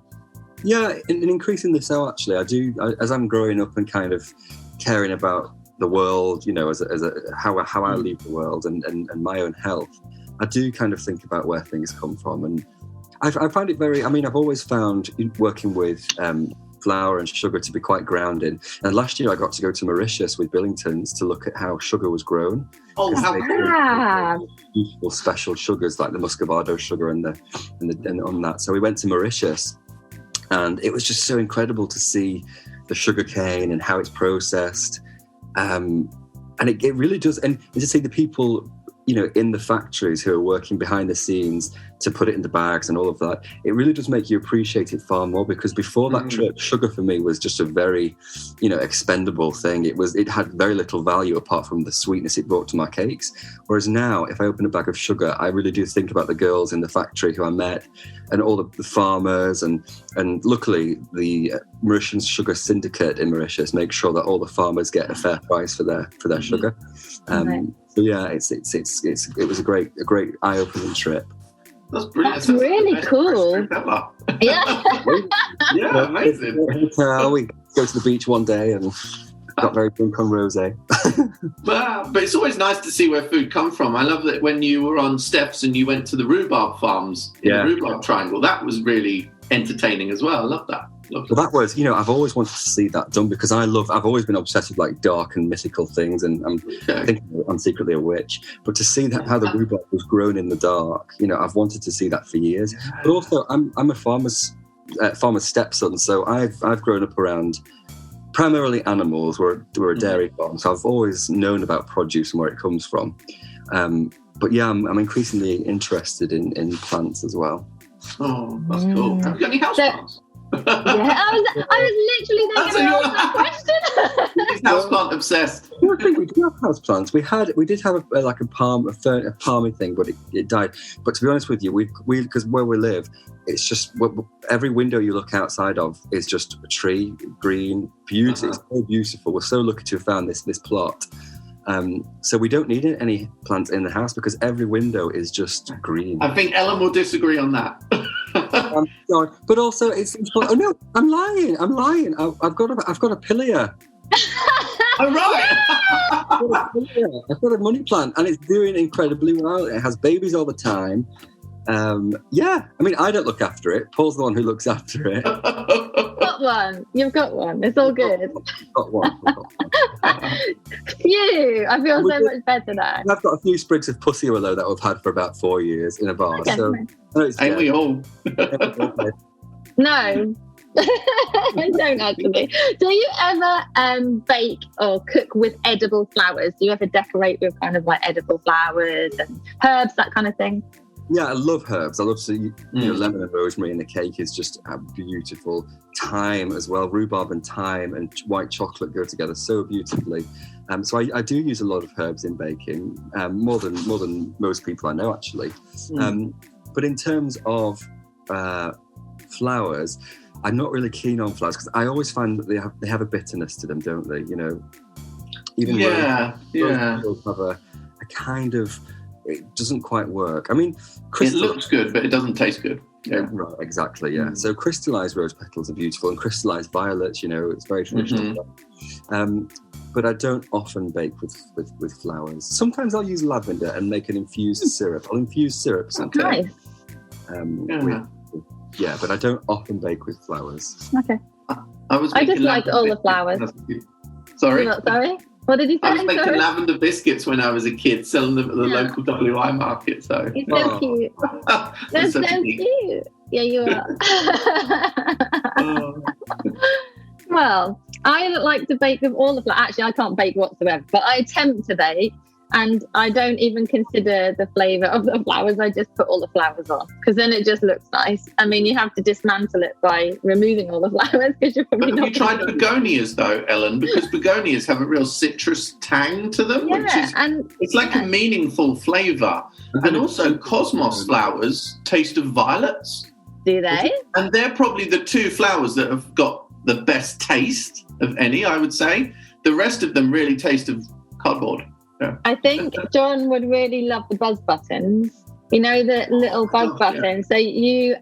Yeah, and increasingly so, actually. As I'm growing up and kind of caring about the world, you know, how I leave the world and my own health, I do kind of think about where things come from. And I find it very, I've always found working with flour and sugar to be quite grounding. And last year I got to go to Mauritius with Billingtons to look at how sugar was grown. Oh, how beautiful special sugars like the Muscovado sugar and on that. So we went to Mauritius, and it was just so incredible to see the sugar cane and how it's processed. And it really does, and to see the people, you know, in the factories who are working behind the scenes to put it in the bags and all of that, it really does make you appreciate it far more, because before that trip, sugar for me was just a very, you know, expendable thing. It had very little value apart from the sweetness it brought to my cakes. Whereas now, if I open a bag of sugar, I really do think about the girls in the factory who I met and all the farmers, and luckily the Mauritian Sugar Syndicate in Mauritius makes sure that all the farmers get a fair price for their sugar. So yeah, it was a great eye-opening trip. That's brilliant. That's really cool. Yeah. Yeah, amazing. We go to the beach one day and got very drunk on rosé. But it's always nice to see where food comes from. I love that when you were on Steps and you went to the rhubarb farms in the rhubarb triangle. That was really entertaining as well. I love that. Well, that was, you know, I've always wanted to see that done, because I've always been obsessed with like dark and mythical things, and I'm thinking I'm secretly a witch. But to see that how the rhubarb was grown in the dark, you know, I've wanted to see that for years. But also, I'm a farmer's stepson, so I've grown up around primarily animals. We're a dairy farm, so I've always known about produce and where it comes from. But yeah, I'm increasingly interested in plants as well. Oh, that's cool. Have you got any houseplants? Yeah, I was literally going to ask that question. He's houseplant obsessed. I think we do have houseplants. We did have a palmy thing, but it died. But to be honest with you, we because where we live, it's just every window you look outside of is just a tree, green, beautiful. It's so beautiful. We're so lucky to have found this plot. So we don't need any plants in the house because every window is just green. I think Ellen will disagree on that. I'm sorry, but also it's oh no, I'm lying. I've got a pillar. Oh, right. I've got a money plant, and it's doing incredibly well. It has babies all the time. Yeah, I mean, I don't look after it. Paul's the one who looks after it. You've got one. It's all good. Got one. Phew, I feel so much better now. I've got a few sprigs of pussy willow that I've had for about 4 years in a vase. Okay, so, ain't we all? No. Don't actually. Do you ever bake or cook with edible flowers? Do you ever decorate with kind of like edible flowers and herbs, that kind of thing? Yeah, I love herbs. I love to, you know, lemon and rosemary in the cake is just beautiful. Thyme as well, rhubarb and thyme and white chocolate go together so beautifully. So I do use a lot of herbs in baking, more than most people I know actually. But in terms of flowers, I'm not really keen on flowers because I always find that they have a bitterness to them, don't they? You know, even roses have a kind of. It doesn't quite work. I mean, it looks good, but it doesn't taste good. Yeah, right, exactly. Yeah. So crystallized rose petals are beautiful, and crystallized violets. You know, it's very traditional. But I don't often bake with flowers. Sometimes I'll use lavender and make an infused syrup. I'll infuse syrup sometimes. Nice. Yeah, but I don't often bake with flowers. Okay. I just like all the flowers. Sorry. Sorry. What did you say? I was making lavender biscuits when I was a kid, selling them at the local WI market. So it's so cute. They're so cute. Yeah, you are. Well, I like to bake with all the flowers. Actually, I can't bake whatsoever, but I attempt to bake. And I don't even consider the flavour of the flowers. I just put all the flowers on because then it just looks nice. I mean, you have to dismantle it by removing all the flowers because you're probably not. Have you tried begonias though, Ellen? Because begonias have a real citrus tang to them, which is it's like a meaningful flavour. And also, cosmos flowers taste of violets. Do they? And they're probably the two flowers that have got the best taste of any, I would say. The rest of them really taste of cardboard. Yeah. I think John would really love the buzz buttons. You know, the little bug buttons. So you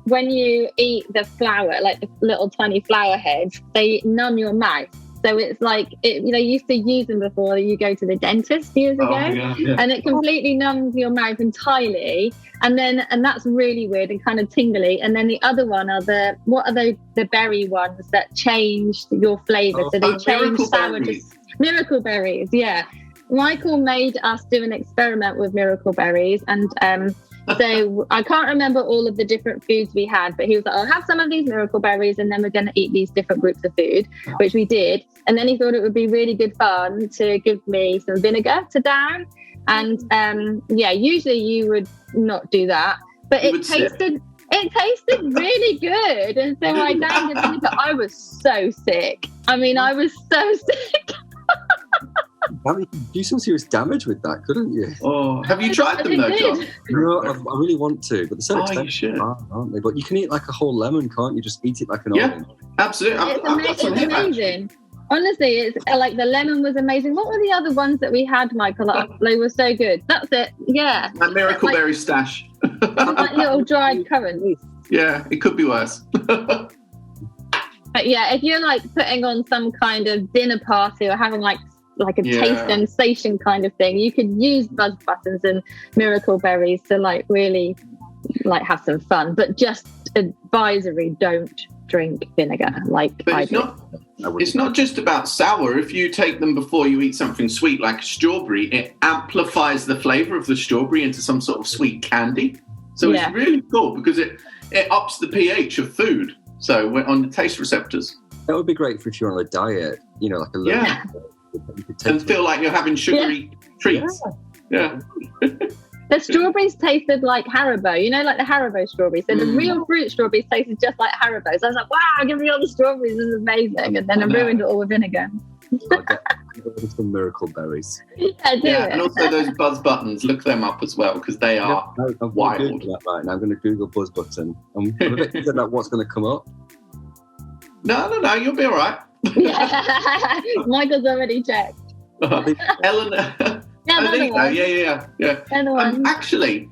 when you eat the flower, like the little tiny flower heads, they numb your mouth. So it's like, you used to use them before you go to the dentist years ago, and it completely numbs your mouth entirely. And that's really weird and kind of tingly. And then the other one are the berry ones that changed your flavour. So they changed sour to miracle berries. Yeah. Michael made us do an experiment with miracle berries, and so I can't remember all of the different foods we had, but he was like, I'll have some of these miracle berries and then we're going to eat these different groups of food, which we did. And then he thought it would be really good fun to give me some vinegar to down. And usually you would not do that, but it tasted really good. And so I downed the vinegar. I was so sick. I was so sick. You could do some serious damage with that, couldn't you? Oh, have you tried them though, John? No, I really want to, but they're so expensive, aren't they? But you can eat like a whole lemon, can't you? Just eat it like an orange. Absolutely. It's amazing. Honestly, it's like the lemon was amazing. What were the other ones that we had, Michael? They were so good. That's it. Yeah. My miracle berry stash. Like little dried currants. Yeah, it could be worse. But yeah, if you're like putting on some kind of dinner party or having like a taste sensation kind of thing, you could use buzz buttons and miracle berries to like really like have some fun, but just advisory, don't drink vinegar it's not just about sour. If you take them before you eat something sweet like strawberry, it amplifies the flavour of the strawberry into some sort of sweet candy. So it's really cool because it ups the pH of food, so we're on the taste receptors. That would be great for if you're on a diet, like a little and feel like you're having sugary treats. Yeah. The strawberries tasted like Haribo, like the Haribo strawberries. So the real fruit strawberries tasted just like Haribo. So I was like, wow, give me all the strawberries. This is amazing. And then I ruined it all with vinegar. I'll get some miracle berries. Yeah, do it. And also those buzz buttons, look them up as well because they are wild. Right now, I'm going to Google buzz button. I'm a bit concerned about what's going to come up. No, you'll be all right. Yeah. Michael's already checked. Eleanor. Yeah. Actually,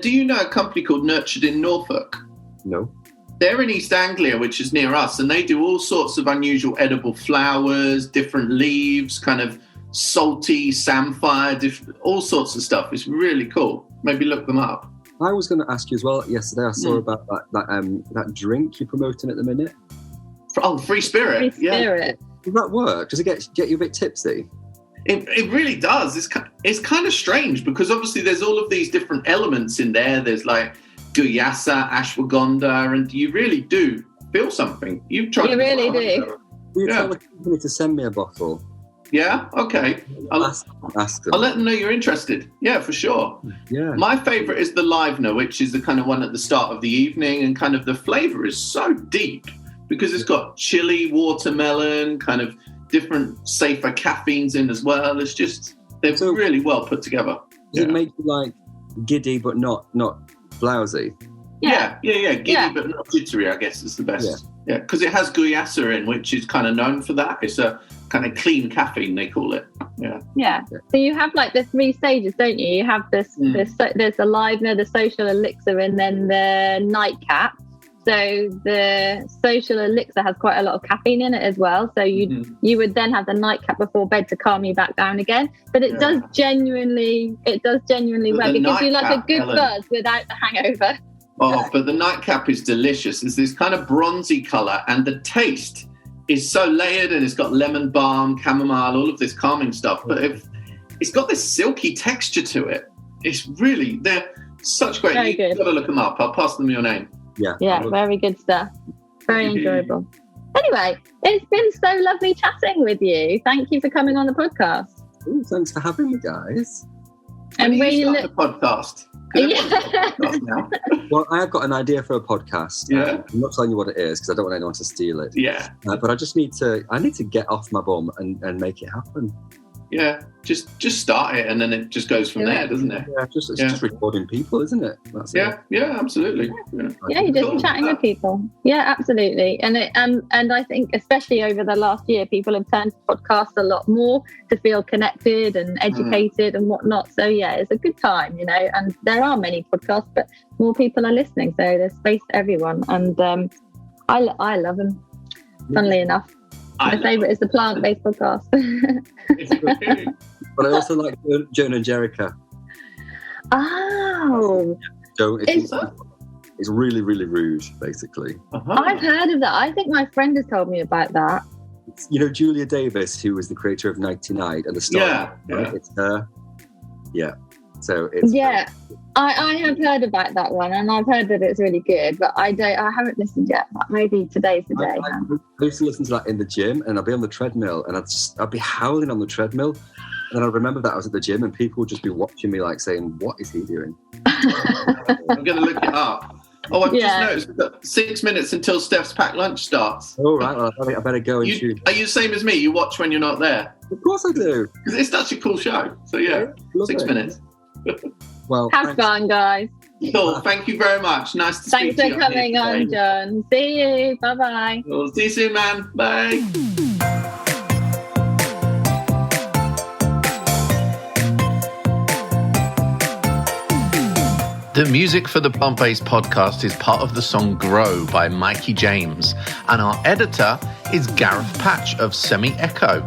do you know a company called Nurtured in Norfolk? No. They're in East Anglia, which is near us, and they do all sorts of unusual edible flowers, different leaves, kind of salty samphire, all sorts of stuff. It's really cool. Maybe look them up. I was going to ask you as well. Yesterday, I saw about that drink you're promoting at the minute. Free Spirit. Free Spirit. Does that work? Does it get you a bit tipsy? It really does. It's kind of strange because obviously there's all of these different elements in there. There's like guyasa, ashwagandha, and you really do feel something. You've tried. You really do. Will you tell the company to send me a bottle? Yeah. Okay. I'll ask them. I'll let them know you're interested. Yeah, for sure. Yeah. My favourite is the Livener, which is the kind of one at the start of the evening, and kind of the flavour is so deep because it's got chili, watermelon, kind of different safer caffeines in as well. It's just they're really well put together. Does it make you like giddy but not blousy? Yeah. Giddy but not jittery, I guess is the best. Yeah, because it has guyasa in, which is kind of known for that. It's a kind of clean caffeine, they call it. Yeah. So you have like the 3 stages, don't you? You have this. There's the Livener, the social elixir, and then the nightcap. So the social elixir has quite a lot of caffeine in it as well. So you would then have the nightcap before bed to calm you back down again. But it does genuinely work. It gives you like a good buzz without the hangover. Oh, but the nightcap is delicious. It's this kind of bronzy colour, and the taste is so layered, and it's got lemon balm, chamomile, all of this calming stuff. But it's got this silky texture to it. It's really, they're such great. You've got to look them up. I'll pass them your name. Yeah, very good stuff. Very enjoyable. Anyway, it's been so lovely chatting with you. Thank you for coming on the podcast. Ooh, thanks for having me, guys. And we start the podcast. Well, I have got an idea for a podcast. Yeah. I'm not telling you what it is because I don't want anyone to steal it. Yeah. But I need to get off my bum and make it happen. Yeah. Just start it, and then it just goes from there, doesn't it? Yeah, it's just recording people, isn't it? That's it. Yeah, absolutely. Yeah, you're just chatting with people. Yeah, absolutely. And I think especially over the last year, people have turned to podcasts a lot more to feel connected and educated and whatnot. So yeah, it's a good time, and there are many podcasts, but more people are listening. So there's space for everyone. And I love them, funnily enough. My favourite is the plant-based podcast. But I also like Joan and Jerica. Oh. So it's really, really rude, basically. I've heard of that. I think my friend has told me about that. Julia Davis, who was the creator of 99 and the star. Yeah. It's her. Yeah. So it's I have heard about that one, and I've heard that it's really good, but I haven't listened yet. But maybe today's the day. I used to listen to that in the gym, and I'd be on the treadmill, and I'd be howling on the treadmill, and I remember that I was at the gym, and people would just be watching me, like saying, "What is he doing?" I'm going to look it up. Oh, I've just noticed we've got 6 minutes until Steph's packed lunch starts. All right, well, I better go and shoot. Are you the same as me? You watch when you're not there? Of course I do. Because it's such a cool show. So 6 minutes. Well, have fun, guys. Cool. Thank you very much. Nice to speak to you. Thanks for coming on, John. See you. Bye-bye. We'll see you soon, man. Bye. The music for the Plant-Based podcast is part of the song Grow by Mikey James, and our editor is Gareth Patch of Semi Echo.